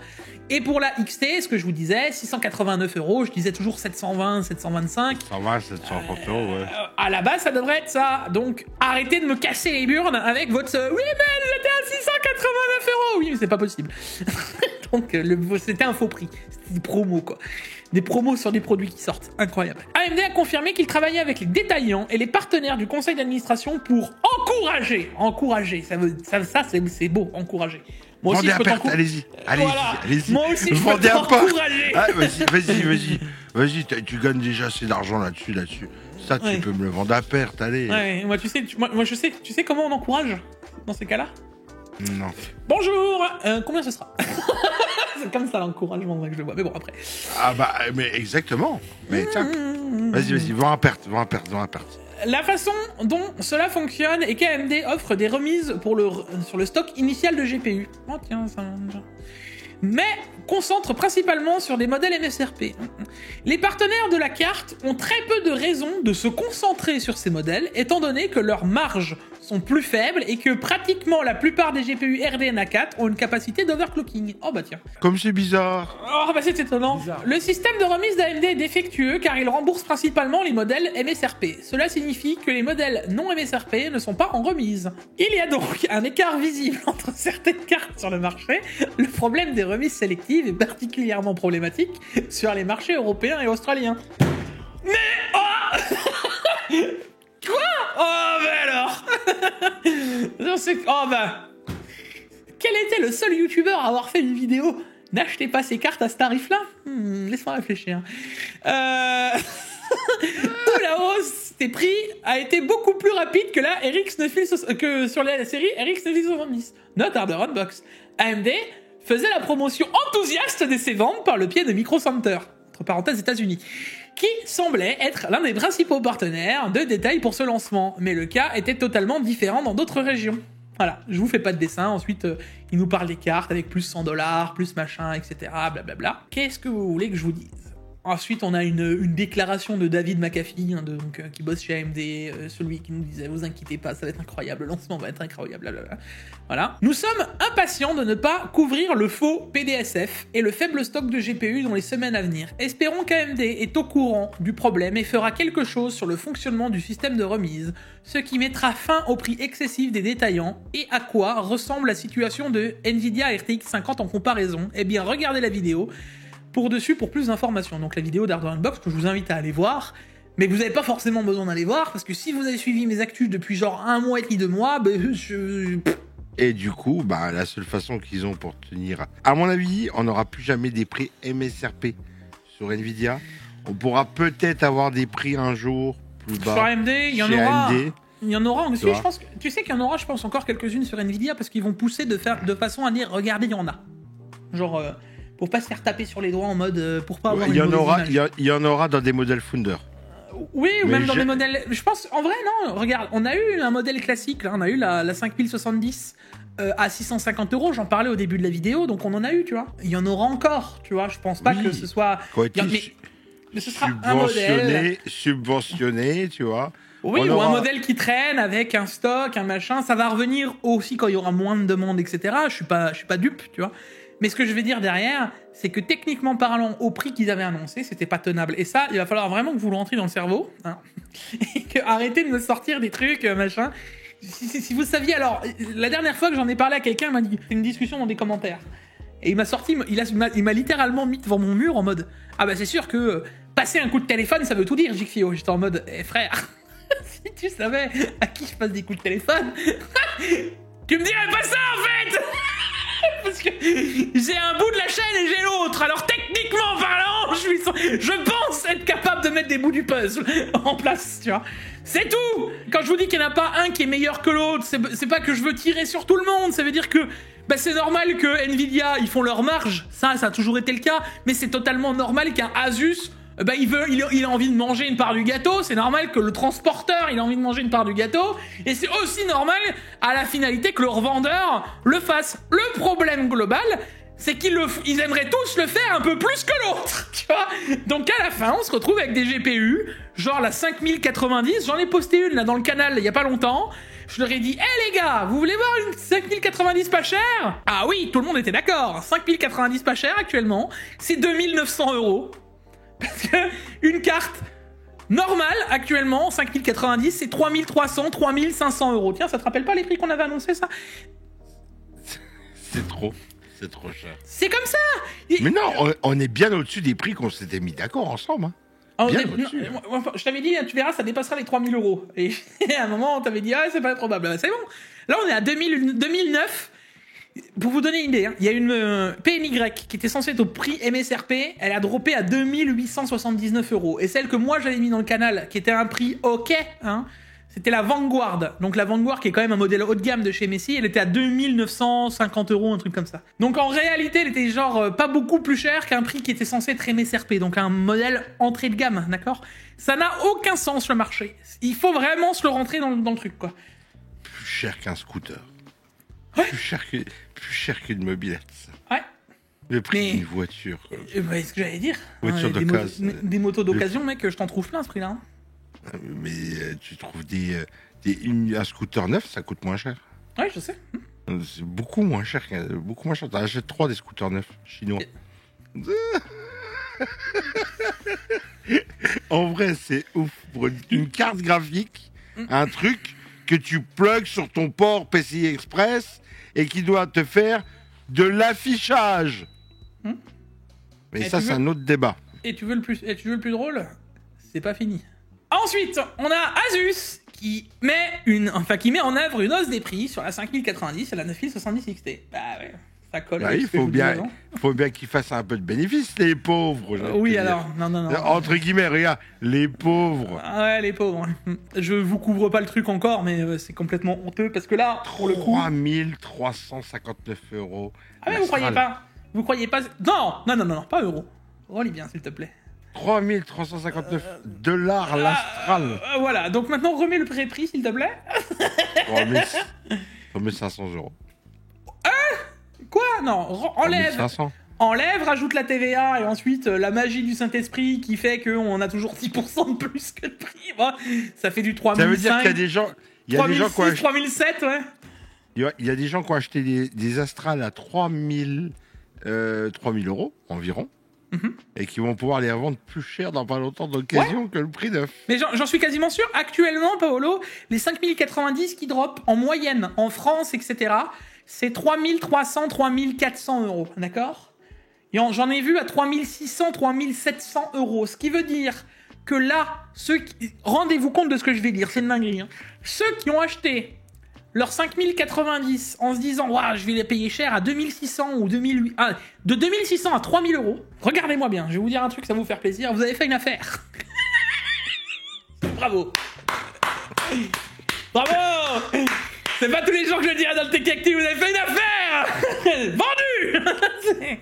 Et pour la XT, ce que je vous disais, 689 euros, je disais toujours 720, 725. 120, 730 euros, ouais. À la base, ça devrait être ça. Donc, arrêtez de me casser les burnes avec votre oui, mais j'étais à 689 euros. Oui, mais c'est pas possible. Donc, c'était un faux prix. C'était des promos, quoi. Des promos sur des produits qui sortent. Incroyable. AMD a confirmé qu'il travaillait avec les détaillants et les partenaires du conseil d'administration pour encourager. Ça c'est beau, encourager. Moi aussi, vendez je peux allez-y. Voilà. Allez-y. Moi aussi, je peux vendez t'encourager. Ah, vas-y, tu gagnes déjà assez d'argent là-dessus. Ça, tu peux me le vendre à perte, allez. Ouais, moi, je sais comment on encourage dans ces cas-là. Non. Bonjour, combien ce sera? C'est comme ça l'encouragement que je le vois. Mais bon, après. Ah bah, mais exactement. Mais tiens, vas-y, vends à perte. La façon dont cela fonctionne est qu'AMD offre des remises sur le stock initial de GPU. Oh tiens, ça... Mais concentre principalement sur des modèles MSRP. Les partenaires de la carte ont très peu de raisons de se concentrer sur ces modèles, étant donné que leurs marges sont plus faibles et que pratiquement la plupart des GPU RDNA 4 ont une capacité d'overclocking. Oh bah tiens. Comme c'est bizarre. Oh bah c'est étonnant. Bizarre. Le système de remise d'AMD est défectueux car il rembourse principalement les modèles MSRP. Cela signifie que les modèles non MSRP ne sont pas en remise. Il y a donc un écart visible entre certaines cartes sur le marché. Le problème des remises sélectives est particulièrement problématique sur les marchés européens et australiens. Mais oh quoi? Oh bah alors oh bah quel était le seul youtubeur à avoir fait une vidéo n'achetez pas ces cartes à ce tarif-là? Laisse-moi réfléchir. Où la hausse des prix a été beaucoup plus rapide que la que sur la série RX 9070. Note Hardware Unbox. AMD faisait la promotion enthousiaste de ses ventes par le pied de Micro Center, entre parenthèses États-Unis, qui semblait être l'un des principaux partenaires de détail pour ce lancement. Mais le cas était totalement différent dans d'autres régions. Voilà, je vous fais pas de dessin. Ensuite, il nous parle des cartes avec plus $100, plus machin, etc. Blablabla. Qu'est-ce que vous voulez que je vous dise? Ensuite, on a une déclaration de David McAfee, qui bosse chez AMD, celui qui nous disait « Vous inquiétez pas, ça va être incroyable, le lancement va être incroyable. » Blablabla. Voilà. Nous sommes impatients de ne pas couvrir le faux PDSF et le faible stock de GPU dans les semaines à venir. Espérons qu'AMD est au courant du problème et fera quelque chose sur le fonctionnement du système de remise, ce qui mettra fin au prix excessif des détaillants et à quoi ressemble la situation de Nvidia RTX 50 en comparaison. Eh bien, regardez la vidéo pour plus d'informations. Donc la vidéo d'Hardware Unbox que je vous invite à aller voir, mais vous n'avez pas forcément besoin d'aller voir, parce que si vous avez suivi mes actus depuis genre 1 mois et demi, 2 mois, Et du coup, la seule façon qu'ils ont pour tenir... À mon avis, on n'aura plus jamais des prix MSRP sur Nvidia. On pourra peut-être avoir des prix un jour plus bas. Sur AMD, il y en aura. Il y en aura aussi, je pense. Tu sais qu'il y en aura, je pense, encore quelques-unes sur Nvidia, parce qu'ils vont pousser de façon à dire, regardez, il y en a. Genre... pour pas se faire taper sur les doigts en mode pour pas avoir il y en aura dans des modèles Founder. Oui, ou même dans des modèles. Je pense, en vrai, non. Regarde, on a eu un modèle classique, là. On a eu la 5070 à 650 €. J'en parlais au début de la vidéo, donc on en a eu, tu vois. Il y en aura encore, tu vois. Je pense pas que ce soit. Mais ce sera un modèle subventionné, tu vois. Oui, ou un modèle qui traîne avec un stock, un machin. Ça va revenir aussi quand il y aura moins de demandes, etc. Je suis pas dupe, tu vois. Mais ce que je vais dire derrière, c'est que techniquement parlant, au prix qu'ils avaient annoncé, c'était pas tenable. Et ça, il va falloir vraiment que vous le rentriez dans le cerveau. Hein, et que arrêtez de me sortir des trucs, machin. Si vous saviez, alors, la dernière fois que j'en ai parlé à quelqu'un, il m'a dit, c'est une discussion dans des commentaires. Et il m'a sorti, il m'a littéralement mis devant mon mur en mode, ah bah c'est sûr que passer un coup de téléphone, ça veut tout dire, Jigfio. J'étais en mode, frère, Si tu savais à qui je passe des coups de téléphone, tu me dirais pas ça en fait. Parce que j'ai un bout de la chaîne et j'ai l'autre. Alors techniquement parlant, je pense être capable de mettre des bouts du puzzle en place, tu vois. C'est tout. Quand je vous dis qu'il n'y en a pas un qui est meilleur que l'autre, c'est pas que je veux tirer sur tout le monde. Ça veut dire que c'est normal que Nvidia, ils font leur marge. Ça a toujours été le cas. Mais c'est totalement normal qu'un Asus... il a envie de manger une part du gâteau, c'est normal que le transporteur il a envie de manger une part du gâteau, et c'est aussi normal à la finalité que le revendeur le fasse. Le problème global, c'est qu'ils aimeraient tous le faire un peu plus que l'autre, tu vois. Donc à la fin, on se retrouve avec des GPU, genre la 5090, j'en ai posté une là dans le canal il y a pas longtemps. Je leur ai dit, hé les gars, vous voulez voir une 5090 pas chère? Ah oui, tout le monde était d'accord. 5090 pas chère actuellement, c'est 2900 €. Parce que une carte normale, actuellement, 5090, c'est 3300, 3500 €. Tiens, ça te rappelle pas les prix qu'on avait annoncés, ça? C'est trop cher. C'est comme ça. Mais non, on est bien au-dessus des prix qu'on s'était mis d'accord ensemble. Hein. Bien au-dessus. Je t'avais dit, tu verras, ça dépassera les 3000 €. Et à un moment, on t'avait dit, ah, c'est pas probable. C'est bon. Là, on est à 2009. Pour vous donner une idée, hein, il y a une PMY qui était censée être au prix MSRP, elle a droppé à 2879 €. Et celle que moi j'avais mis dans le canal, qui était un prix ok, hein, c'était la Vanguard. Donc la Vanguard qui est quand même un modèle haut de gamme de chez Messi, elle était à 2950 €, un truc comme ça. Donc en réalité, elle était genre pas beaucoup plus chère qu'un prix qui était censé être MSRP, donc un modèle entrée de gamme, d'accord? Ça n'a aucun sens le marché. Il faut vraiment se le rentrer dans le truc, quoi. Plus cher qu'un scooter. Ouais. Plus cher qu'une mobilette. Ouais. Le prix d'une voiture. C'est ce que j'allais dire. Voiture d'occasion. Des motos d'occasion, mec, je t'en trouve plein ce prix-là. Hein. Mais tu trouves un scooter neuf, ça coûte moins cher. Ouais, je sais. C'est beaucoup moins cher. T'en achètes 3 des scooters neufs chinois. En vrai, c'est ouf. Pour une carte graphique, un truc que tu plugues sur ton port PCI Express et qui doit te faire de l'affichage. Mais ça, c'est un autre débat. Et tu veux le plus drôle? C'est pas fini. Ensuite, on a Asus qui met en œuvre une hausse des prix sur la 5090 et la 9070 XT. Bah ouais, ça colle. Bah, il faut bien qu'ils fassent un peu de bénéfices, les pauvres. Oui, alors, non. Entre guillemets, regarde, les pauvres. Ah ouais, les pauvres. Je vous couvre pas le truc encore, mais c'est complètement honteux parce que là, pour le coup... 3359 €. Ah mais vous croyez pas... Non, pas euros. Relis bien, s'il te plaît. 3359 $ l'Astral. Voilà, donc maintenant remets le prix, s'il te plaît. 3500 €. Quoi? Non, enlève. 500. Enlève, rajoute la TVA et ensuite la magie du Saint-Esprit qui fait qu'on a toujours 10% de plus que le prix. Bon, ça fait du 3005. Ça veut dire qu'il y a des gens... 3006, 3007, ouais. Il y a des gens qui ont acheté des Astral à 3000 € environ. Et qui vont pouvoir les revendre plus cher dans pas longtemps d'occasion que le prix neuf. Mais j'en suis quasiment sûr. Actuellement, Paolo, les 5090 qui drop en moyenne en France, etc., c'est 3300, 3400 €. D'accord? J'en ai vu à 3600, 3700 €. Ce qui veut dire que là, rendez-vous compte de ce que je vais dire, c'est une dinguerie. Hein. Ceux qui ont acheté leurs 5090 en se disant « je vais les payer cher à 2600 ou 2008... Ah, de 2600 à 3000 €. Regardez-moi bien, je vais vous dire un truc, ça va vous faire plaisir. Vous avez fait une affaire. Bravo. Bravo. C'est pas tous les jours que je dirais dans le Tech Active, vous avez fait une affaire. Vendu.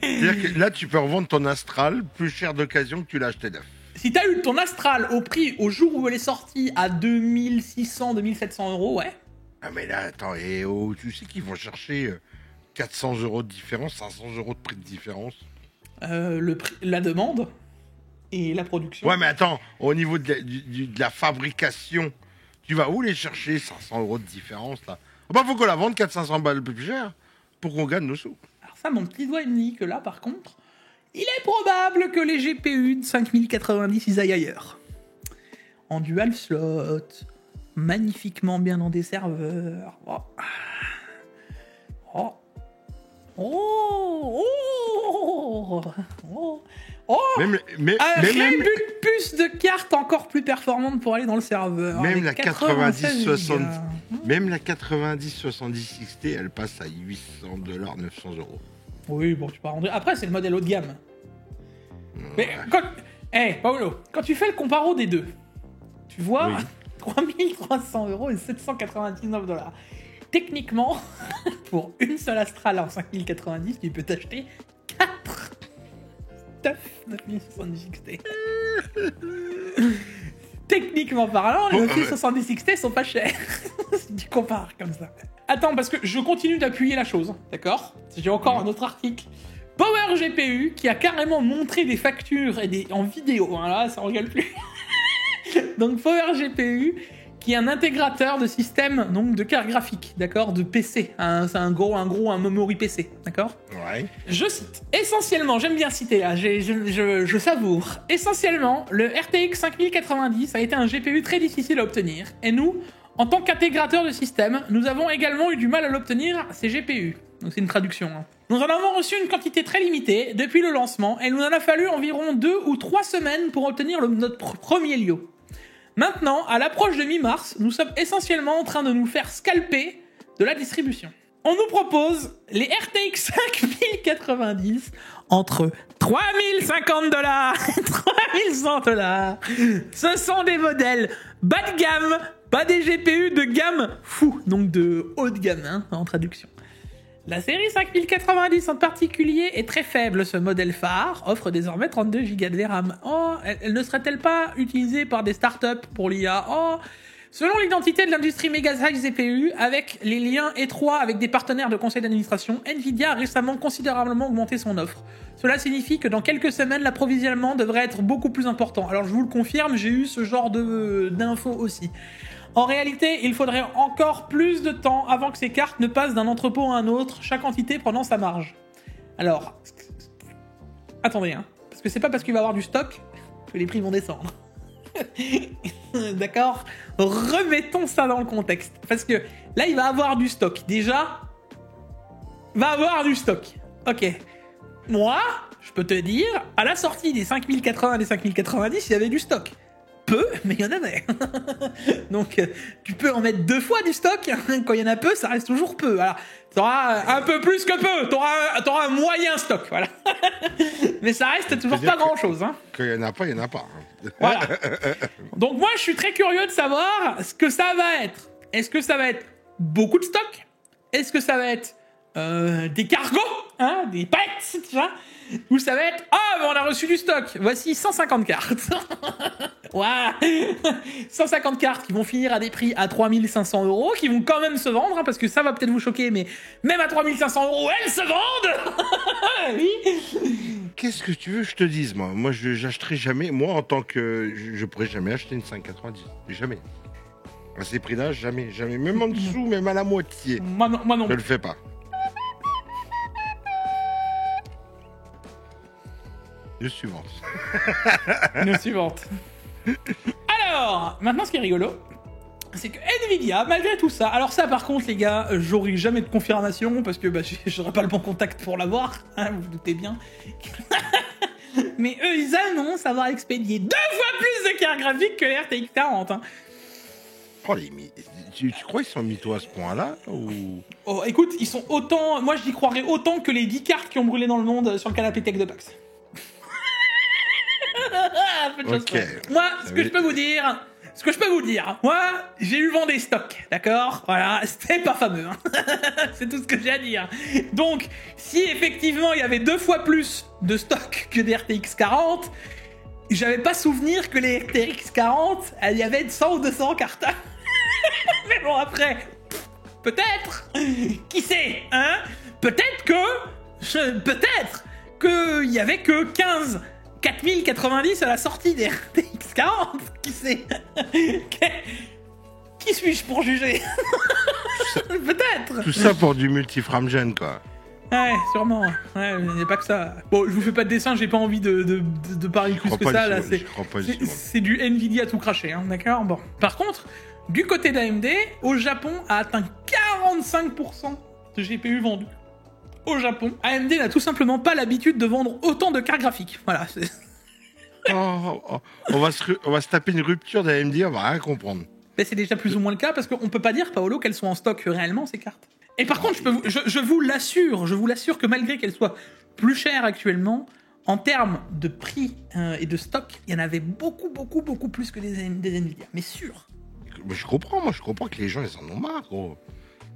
C'est-à-dire que là, tu peux revendre ton Astral plus cher d'occasion que tu l'as acheté neuf. Si t'as eu ton Astral au jour où elle est sortie à 2600, 2700 €, ouais. Ah mais là, attends, tu sais qu'ils vont chercher 400 € de différence, 500 € de prix de différence. La demande et la production. Ouais, mais attends, au niveau de la fabrication, tu vas où les chercher 500 € de différence là? Ah bah faut qu'on la vende 400-500 balles plus cher pour qu'on gagne nos sous. Alors ça, mon petit doigt il me dit que là, par contre, il est probable que les GPU de 5090 ils aillent ailleurs. En dual slot. Magnifiquement bien dans des serveurs. Avec une puce de carte encore plus performante pour aller dans le serveur. Même la 90-70. Même la 90-70 XT, elle passe à $800, 900 €. Oui, bon, tu peux rendre. Après, c'est le modèle haut de gamme. Ouais. Mais quand. Paolo, quand tu fais le comparo des deux, tu vois 3300 € et $799. Techniquement, pour une seule Astral en 5090, tu peux t'acheter 4 TUF 9070 XT. Techniquement parlant, les 9070 XT sont pas chers. Si tu compares comme ça. Attends, parce que je continue d'appuyer la chose, d'accord ? J'ai encore un autre article. Power GPU qui a carrément montré des factures et en vidéo. Voilà, ça rigole plus. Donc Power GPU qui est un intégrateur de système donc de carte graphique, d'accord, de PC. C'est un memory PC, d'accord. Ouais. Je cite. Essentiellement, j'aime bien citer là, je savoure. Essentiellement, le RTX 5090 a été un GPU très difficile à obtenir. Et nous, en tant qu'intégrateur de système, nous avons également eu du mal à l'obtenir, ces GPU. Donc c'est une traduction. Hein. Nous en avons reçu une quantité très limitée depuis le lancement et nous en a fallu environ 2 ou 3 semaines pour obtenir notre premier lot. Maintenant, à l'approche de mi-mars, nous sommes essentiellement en train de nous faire scalper de la distribution. On nous propose les RTX 5090 entre $3050 et $3100. Ce sont des modèles bas de gamme, pas des GPU de gamme fou, donc de haut de gamme, hein, en traduction. La série 5090 en particulier est très faible. Ce modèle phare offre désormais 32 Go de VRAM. Oh, elle ne serait-elle pas utilisée par des startups pour l'IA ? Oh, selon l'identité de l'industrie Megasize CPU, avec les liens étroits avec des partenaires de conseil d'administration, Nvidia a récemment considérablement augmenté son offre. Cela signifie que dans quelques semaines, l'approvisionnement devrait être beaucoup plus important. Alors je vous le confirme, j'ai eu ce genre d'infos aussi. En réalité, il faudrait encore plus de temps avant que ces cartes ne passent d'un entrepôt à un autre, chaque entité prenant sa marge. Alors, attendez, hein, parce que c'est pas parce qu'il va y avoir du stock que les prix vont descendre. D'accord ? Remettons ça dans le contexte. Parce que là, il va avoir du stock. Déjà, il va avoir du stock. Ok. Moi, je peux te dire, à la sortie des 5080 et des 5090, il y avait du stock. Peu, mais il y en avait. Donc, tu peux en mettre 2 fois du stock. Quand il y en a peu, ça reste toujours peu. Alors, t'auras un peu plus que peu. T'auras un moyen stock, voilà. Mais ça reste toujours pas grand-chose. Hein. Quand il y en a pas, il y en a pas. Voilà. Donc moi, je suis très curieux de savoir ce que ça va être. Est-ce que ça va être beaucoup de stock ? Est-ce que ça va être des cargos, hein, des palettes, tu vois ? Ou ça va être on a reçu du stock. Voici 150 cartes. Ouais. 150 cartes qui vont finir à des prix à 3500 €, qui vont quand même se vendre, hein, parce que ça va peut-être vous choquer, mais même à 3500 €, elles se vendent. Oui. Qu'est-ce que tu veux que je te dise, moi ? Moi, j'achèterai jamais. Moi, en tant que... Je pourrais jamais acheter une 590. Jamais. À ces prix-là, jamais. Même en dessous, même à la moitié. Moi non. Je le fais pas. News suivante. News suivante. Alors, maintenant, ce qui est rigolo, c'est que Nvidia, malgré tout ça... Alors ça, par contre, les gars, j'aurai jamais de confirmation, parce que j'aurai pas le bon contact pour l'avoir, hein, vous vous doutez bien. Mais eux, ils annoncent avoir expédié 2 fois plus de cartes graphiques que les RTX 40. Hein. Oh, tu crois qu'ils sont mythos à ce point-là ou... Oh, écoute, ils sont autant... Moi, j'y croirais autant que les 10 cartes qui ont brûlé dans le monde sur le canapé tech de Pax. Okay. Moi, ce que je peux vous dire, moi, j'ai eu le vent des stocks, d'accord ? Voilà, c'était pas fameux, hein. C'est tout ce que j'ai à dire. Donc, si effectivement il y avait 2 fois plus de stock que des RTX 40, j'avais pas souvenir que les RTX 40, il y avait 100 ou 200 cartes. Mais bon, après, peut-être, qui sait, hein ? Peut-être qu'il y avait que 15 4090 à la sortie des RTX 40, qui sait ? Qui suis-je pour juger ? Peut-être. Tout ça pour du multiframe-gen, quoi. Ouais, sûrement. Ouais, il n'y a pas que ça. Bon, je vous fais pas de dessin, j'ai pas envie de parler plus que ça. Là, c'est du Nvidia tout craché, hein, d'accord ? Bon. Par contre, du côté d'AMD, au Japon, a atteint 45% de GPU vendus. au Japon, AMD n'a tout simplement pas l'habitude de vendre autant de cartes graphiques. Voilà. On va se taper une rupture d'AMD, on va rien comprendre. Mais c'est déjà plus ou moins le cas parce qu'on peut pas dire, Paolo, qu'elles sont en stock réellement, ces cartes. Et par contre, je vous l'assure que malgré qu'elles soient plus chères actuellement, en termes de prix et de stock, il y en avait beaucoup plus que des Nvidia. Mais sûr. Mais je comprends que les gens, ils en ont marre, gros.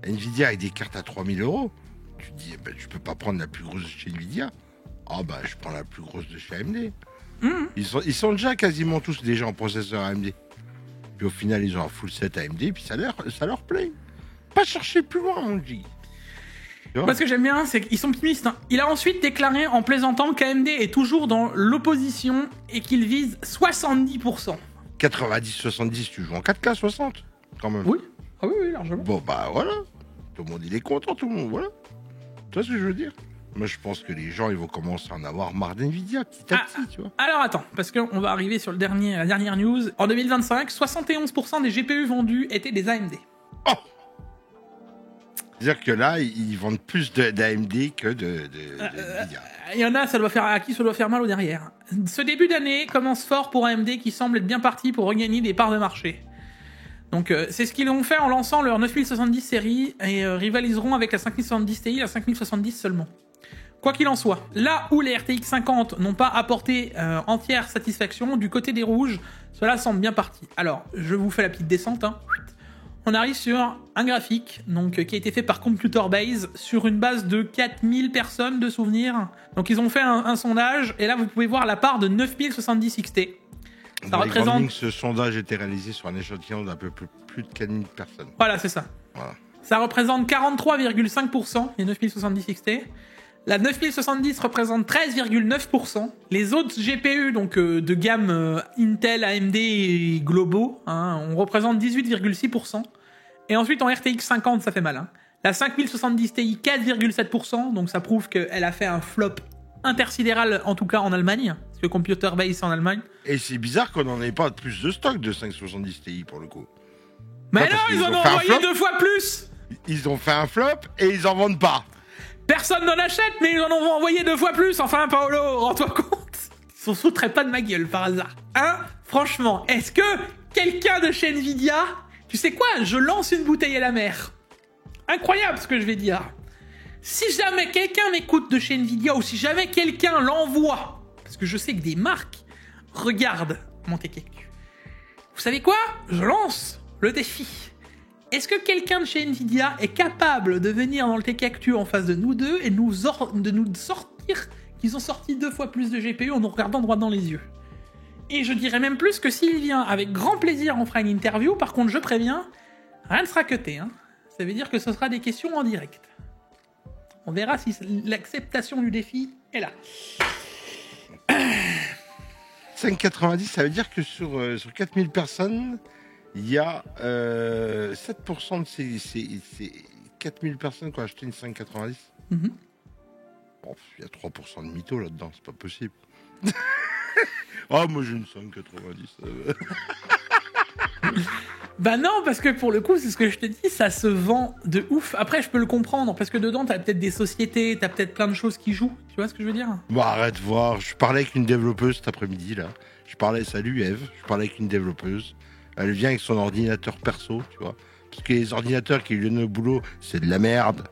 Nvidia avec des cartes à 3000 €. Tu te dis, tu peux pas prendre la plus grosse de chez Nvidia. Ah bah, je prends la plus grosse de chez AMD. Ils sont déjà quasiment tous déjà en processeur AMD. Puis au final, ils ont un full set AMD, puis ça leur plaît. Pas chercher plus loin, mon G. Moi, ce que j'aime bien, c'est qu'ils sont optimistes. Hein. Il a ensuite déclaré en plaisantant qu'AMD est toujours dans l'opposition et qu'il vise 70%. 90-70, tu joues en 4K 60, quand même. Oui. Ah oui, largement. Bon, bah voilà. Tout le monde, il est content, tout le monde, voilà. Tu vois ce que je veux dire? Moi, je pense que les gens, ils vont commencer à en avoir marre d'NVIDIA, petit à petit, tu vois. Alors, attends, parce qu'on va arriver sur la dernière news. En 2025, 71% des GPU vendus étaient des AMD. Oh! C'est-à-dire que là, ils vendent plus d'AMD que de NVIDIA. Il y en a, à qui ça doit faire mal au derrière. Ce début d'année commence fort pour AMD qui semble être bien parti pour regagner des parts de marché. Donc c'est ce qu'ils ont fait en lançant leur 9070 série et rivaliseront avec la 5070 Ti et la 5070 seulement. Quoi qu'il en soit, là où les RTX 50 n'ont pas apporté entière satisfaction, du côté des rouges, cela semble bien parti. Alors, je vous fais la petite descente. Hein. On arrive sur un graphique donc, qui a été fait par Computer Base sur une base de 4000 personnes de souvenirs. Donc ils ont fait un sondage et là vous pouvez voir la part de 9070 XT. Ça représente... Ce sondage était réalisé sur un échantillon d'un peu plus de 4000 personnes. Voilà, c'est ça. Voilà. Ça représente 43,5% les 9070 XT. La 9070 représente 13,9%. Les autres GPU donc de gamme Intel, AMD et globaux, on représente 18,6%. Et ensuite en RTX 50, ça fait mal. Hein. La 5070 Ti 4,7%, donc ça prouve qu'elle a fait un flop intersidéral, en tout cas en Allemagne, parce que Computer Base c'est en Allemagne. Et c'est bizarre qu'on n'en ait pas plus de stock de 570 Ti pour le coup. Mais non, ils en ont envoyé 2 fois plus. Ils ont fait un flop et ils en vendent pas. Personne n'en achète, mais ils en ont envoyé 2 fois plus. Enfin, Paolo, rends-toi compte. Ils s'en fouteraient pas de ma gueule par hasard. Hein? Franchement, est-ce que quelqu'un de chez Nvidia... Tu sais quoi? Je lance une bouteille à la mer. Incroyable ce que je vais dire. Si jamais quelqu'un m'écoute de chez Nvidia ou si jamais quelqu'un l'envoie, parce que je sais que des marques regardent mon TKQ. Vous savez quoi? Je lance le défi. Est-ce que quelqu'un de chez Nvidia est capable de venir dans le TKactu en face de nous deux et de nous sortir qu'ils ont sorti 2 fois plus de GPU en nous regardant droit dans les yeux? Et je dirais même plus que s'il vient, avec grand plaisir, on fera une interview. Par contre, je préviens, rien ne sera cuté. Hein. Ça veut dire que ce sera des questions en direct. On verra si l'acceptation du défi est là. 5,90, ça veut dire que sur 4000 personnes... Il y a 7% de ces 4000 personnes qui ont acheté une 5,90. Bon, il y a 3% de mythos là-dedans, c'est pas possible. Oh, moi j'ai une 5,90. Bah non, parce que pour le coup, c'est ce que je te dis, ça se vend de ouf. Après, je peux le comprendre, parce que dedans, t'as peut-être des sociétés, t'as peut-être plein de choses qui jouent. Tu vois ce que je veux dire? Bon, arrête de voir. Je parlais avec une développeuse cet après-midi, là. Salut Eve, je parlais avec une développeuse. Elle vient avec son ordinateur perso, tu vois. Parce que les ordinateurs qui lui donnent au boulot, c'est de la merde.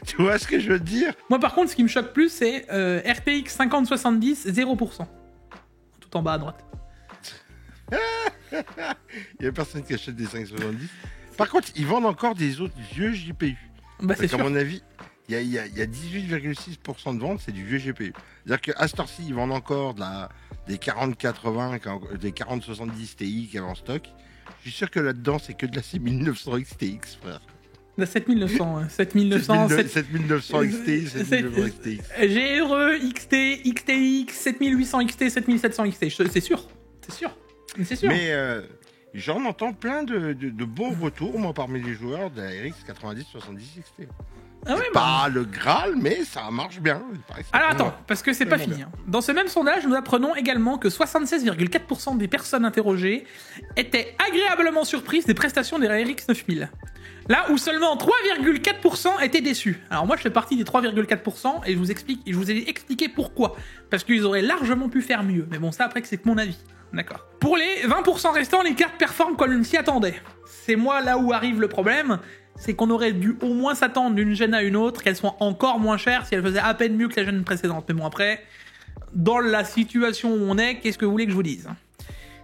Tu vois ce que je veux dire? Moi, par contre, ce qui me choque plus, c'est RTX 5070, 0%. Tout en bas à droite. Il y a personne qui achète des 570. Par contre, ils vendent encore des autres vieux GPU. Bah, c'est sûr. À mon avis, il y a 18,6% de vente, c'est du vieux GPU. C'est-à-dire qu'à cette heure-ci, ils vendent encore des 4080, des 4070 Ti qui avaient en stock. Je suis sûr que là-dedans, c'est que de la 6900 XTX, frère. La 7900, 7900, 7900 XT, 7900 XTX. GRE, XT, XTX, 7800 XT, 7700 XT, c'est sûr. Mais j'en entends plein de bons retours, moi, parmi les joueurs de la RX 9070 XT. Ah ouais, pas le Graal, mais ça marche bien. Alors attends, parce que c'est pas fini. Hein. Dans ce même sondage, nous apprenons également que 76,4% des personnes interrogées étaient agréablement surprises des prestations des RX 9000. Là où seulement 3,4% étaient déçus. Alors moi je fais partie des 3,4% et je vous ai expliqué pourquoi. Parce qu'ils auraient largement pu faire mieux. Mais bon, ça après que c'est que mon avis. D'accord. Pour les 20% restants, les cartes performent comme on s'y attendait. C'est moi là où arrive le problème, c'est qu'on aurait dû au moins s'attendre d'une gêne à une autre, qu'elles soient encore moins chères si elles faisaient à peine mieux que la gêne précédente. Mais bon après, dans la situation où on est, qu'est-ce que vous voulez que je vous dise ?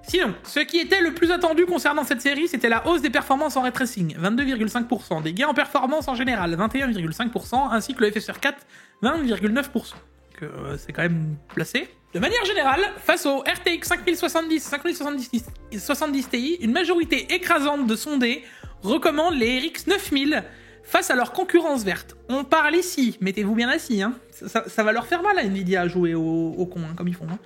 Sinon, ce qui était le plus attendu concernant cette série, c'était la hausse des performances en ray tracing, 22,5%, des gains en performance en général, 21,5%, ainsi que le FSR 4, 20,9%. Donc c'est quand même placé. De manière générale, face au RTX 5070 Ti, une majorité écrasante de sondés recommande les RX 9000 face à leur concurrence verte. On parle ici, mettez-vous bien assis, hein. Ça va leur faire mal à Nvidia à jouer au con, hein, comme ils font. Hein.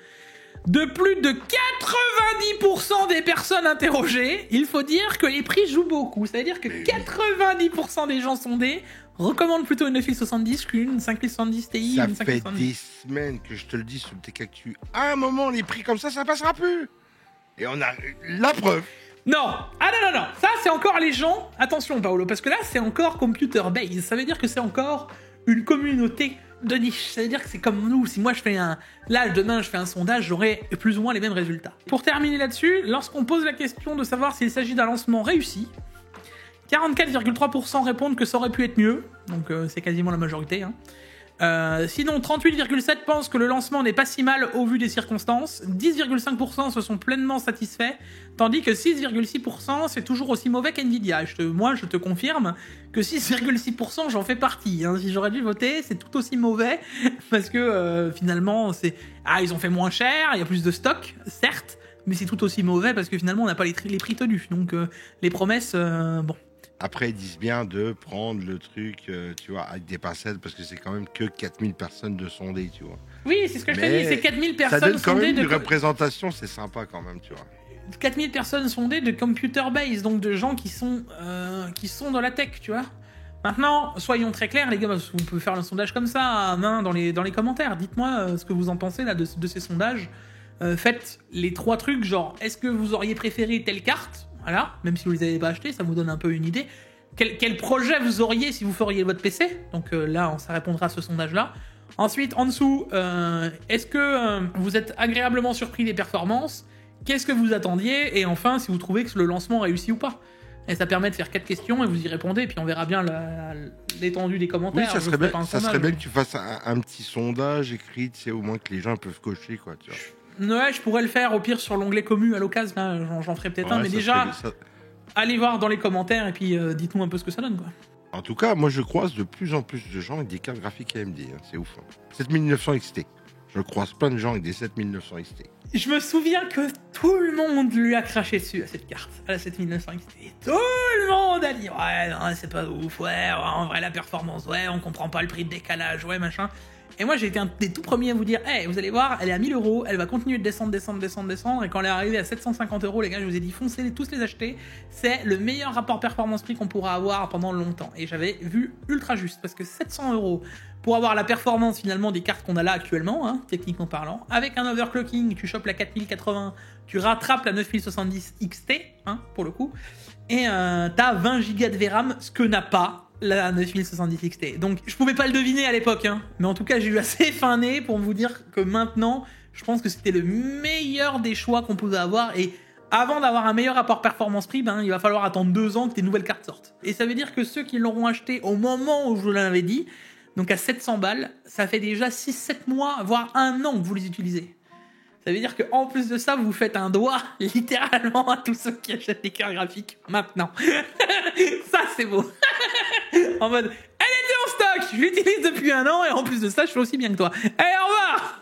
De plus de 90% des personnes interrogées, il faut dire que les prix jouent beaucoup. C'est-à-dire que 90% des gens sondés recommandent plutôt une 9070 qu'une 5070 Ti. Ça fait des semaines que je te le dis sur le TKQ. À un moment, les prix comme ça passera plus. Et on a la preuve. Non. Ah non. Ça, c'est encore les gens... Attention, Paolo, parce que là, c'est encore computer base. Ça veut dire que c'est encore une communauté de niche. Ça veut dire que c'est comme nous. Si moi je fais demain je fais un sondage, j'aurai plus ou moins les mêmes résultats. Pour terminer là-dessus, lorsqu'on pose la question de savoir s'il s'agit d'un lancement réussi, 44,3% répondent que ça aurait pu être mieux. Donc c'est quasiment la majorité. Hein. Sinon, 38,7% pensent que le lancement n'est pas si mal au vu des circonstances. 10,5% se sont pleinement satisfaits, tandis que 6,6% c'est toujours aussi mauvais qu'NVIDIA. Moi, je te confirme que 6,6% j'en fais partie. Hein. Si j'aurais dû voter, c'est tout aussi mauvais, parce que finalement, ils ont fait moins cher, il y a plus de stock, certes, mais c'est tout aussi mauvais parce que finalement, on n'a pas les prix tenus. Donc, les promesses, bon... Après, ils disent bien de prendre le truc, tu vois, avec des pincettes, parce que c'est quand même que 4000 personnes de sondés, tu vois. Oui, c'est ce que je t'ai dit, c'est 4000 personnes sondées. Ça donne quand sondées même une représentation, c'est sympa quand même, tu vois. 4000 personnes sondées de computer base, donc de gens qui sont dans la tech, tu vois. Maintenant, soyons très clairs, les gars, vous pouvez faire un sondage comme ça, à main, dans les commentaires. Dites-moi ce que vous en pensez là de ces sondages. Faites les 3 trucs, genre, est-ce que vous auriez préféré telle carte ? Voilà, même si vous les avez pas achetés, ça vous donne un peu une idée. Quel projet vous auriez si vous feriez votre PC ? Donc là, ça répondra à ce sondage-là. Ensuite, en dessous, est-ce que vous êtes agréablement surpris des performances ? Qu'est-ce que vous attendiez ? Et enfin, si vous trouvez que le lancement réussit ou pas. Et ça permet de faire 4 questions et vous y répondez, et puis on verra bien l'étendue des commentaires. Oui, ça serait bien que tu fasses un petit sondage écrit, tu sais, au moins que les gens peuvent cocher, quoi, tu vois. Ouais, je pourrais le faire au pire sur l'onglet commu à l'occasion, là, j'en ferai peut-être un, mais déjà, allez voir dans les commentaires et puis dites-nous un peu ce que ça donne, quoi. En tout cas, moi je croise de plus en plus de gens avec des cartes graphiques AMD, hein, c'est ouf. Hein. 7900 XT. Je croise plein de gens avec des 7900 XT. Je me souviens que tout le monde lui a craché dessus à cette carte, à la 7900 XT. Tout le monde a dit ouais, non, c'est pas ouf, ouais, en vrai la performance, ouais, on comprend pas le prix de décalage, ouais, machin. Et moi, j'ai été un des tout premiers à vous dire, hey, vous allez voir, elle est à 1000 €, elle va continuer de descendre, et quand elle est arrivée à 750 €, les gars, je vous ai dit, foncez tous les acheter. C'est le meilleur rapport performance-prix qu'on pourra avoir pendant longtemps. Et j'avais vu ultra juste, parce que 700 € pour avoir la performance finalement des cartes qu'on a là actuellement, hein, techniquement parlant, avec un overclocking, tu chopes la 4080, tu rattrapes la 9070 XT, hein, pour le coup, et t'as 20 Go de VRAM, ce que n'a pas la 9070 XT. Donc je pouvais pas le deviner à l'époque, hein, mais en tout cas j'ai eu assez fin nez pour vous dire que maintenant je pense que c'était le meilleur des choix qu'on pouvait avoir, et avant d'avoir un meilleur rapport performance-prix, il va falloir attendre 2 ans que tes nouvelles cartes sortent. Et ça veut dire que ceux qui l'auront acheté au moment où je vous l'avais dit, donc à 700 balles, ça fait déjà 6-7 mois, voire 1 an que vous les utilisez. Ça veut dire qu'en plus de ça, vous faites un doigt littéralement à tous ceux qui achètent des cartes graphiques maintenant. Ça, c'est beau. En mode, elle était en stock, je l'utilise depuis 1 an et en plus de ça, je fais aussi bien que toi. Allez, au revoir.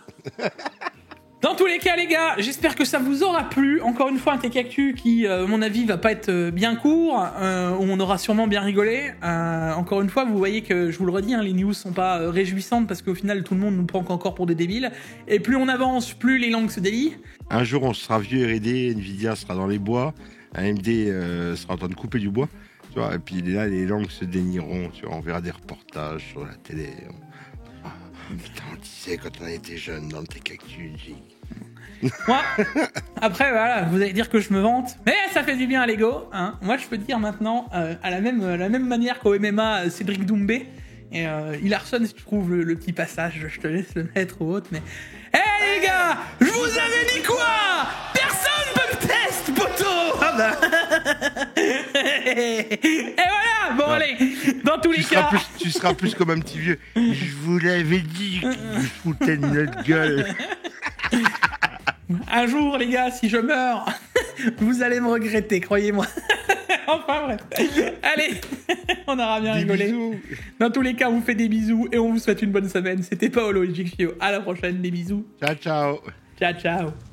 Dans tous les cas, les gars, j'espère que ça vous aura plu. Encore une fois, un TKQ qui, à mon avis, va pas être bien court, où on aura sûrement bien rigolé. Encore une fois, vous voyez que, je vous le redis, hein, les news sont pas réjouissantes parce qu'au final, tout le monde nous prend encore pour des débiles. Et plus on avance, plus les langues se délient. Un jour, on sera vieux R&D, Nvidia sera dans les bois, AMD sera en train de couper du bois, tu vois. Et puis là, les langues se dénieront, tu vois. On verra des reportages sur la télé. Putain, on disait quand on était jeune dans le Tech-Actu. Moi, après, voilà, vous allez dire que je me vante, mais ça fait du bien à l'ego. Hein. Moi, je peux dire maintenant, à la même manière qu'au MMA, Cédric Doumbé, et Hilarson, si tu trouves le petit passage, je te laisse le mettre ou autre, mais... Hé les gars, je vous avais dit quoi? Personne peut me tester, poteau. Ah bah... Et voilà, bon allez, dans tous les cas... Tu seras plus comme un petit vieux. Je vous l'avais dit que je foutais de notre gueule. Un jour, les gars, si je meurs, vous allez me regretter, croyez-moi. Enfin bref. Allez, on aura bien rigolé. Bisous. Dans tous les cas, on vous fait des bisous et on vous souhaite une bonne semaine. C'était Paolo et Jigfio. À la prochaine, des bisous. Ciao, ciao. Ciao, ciao.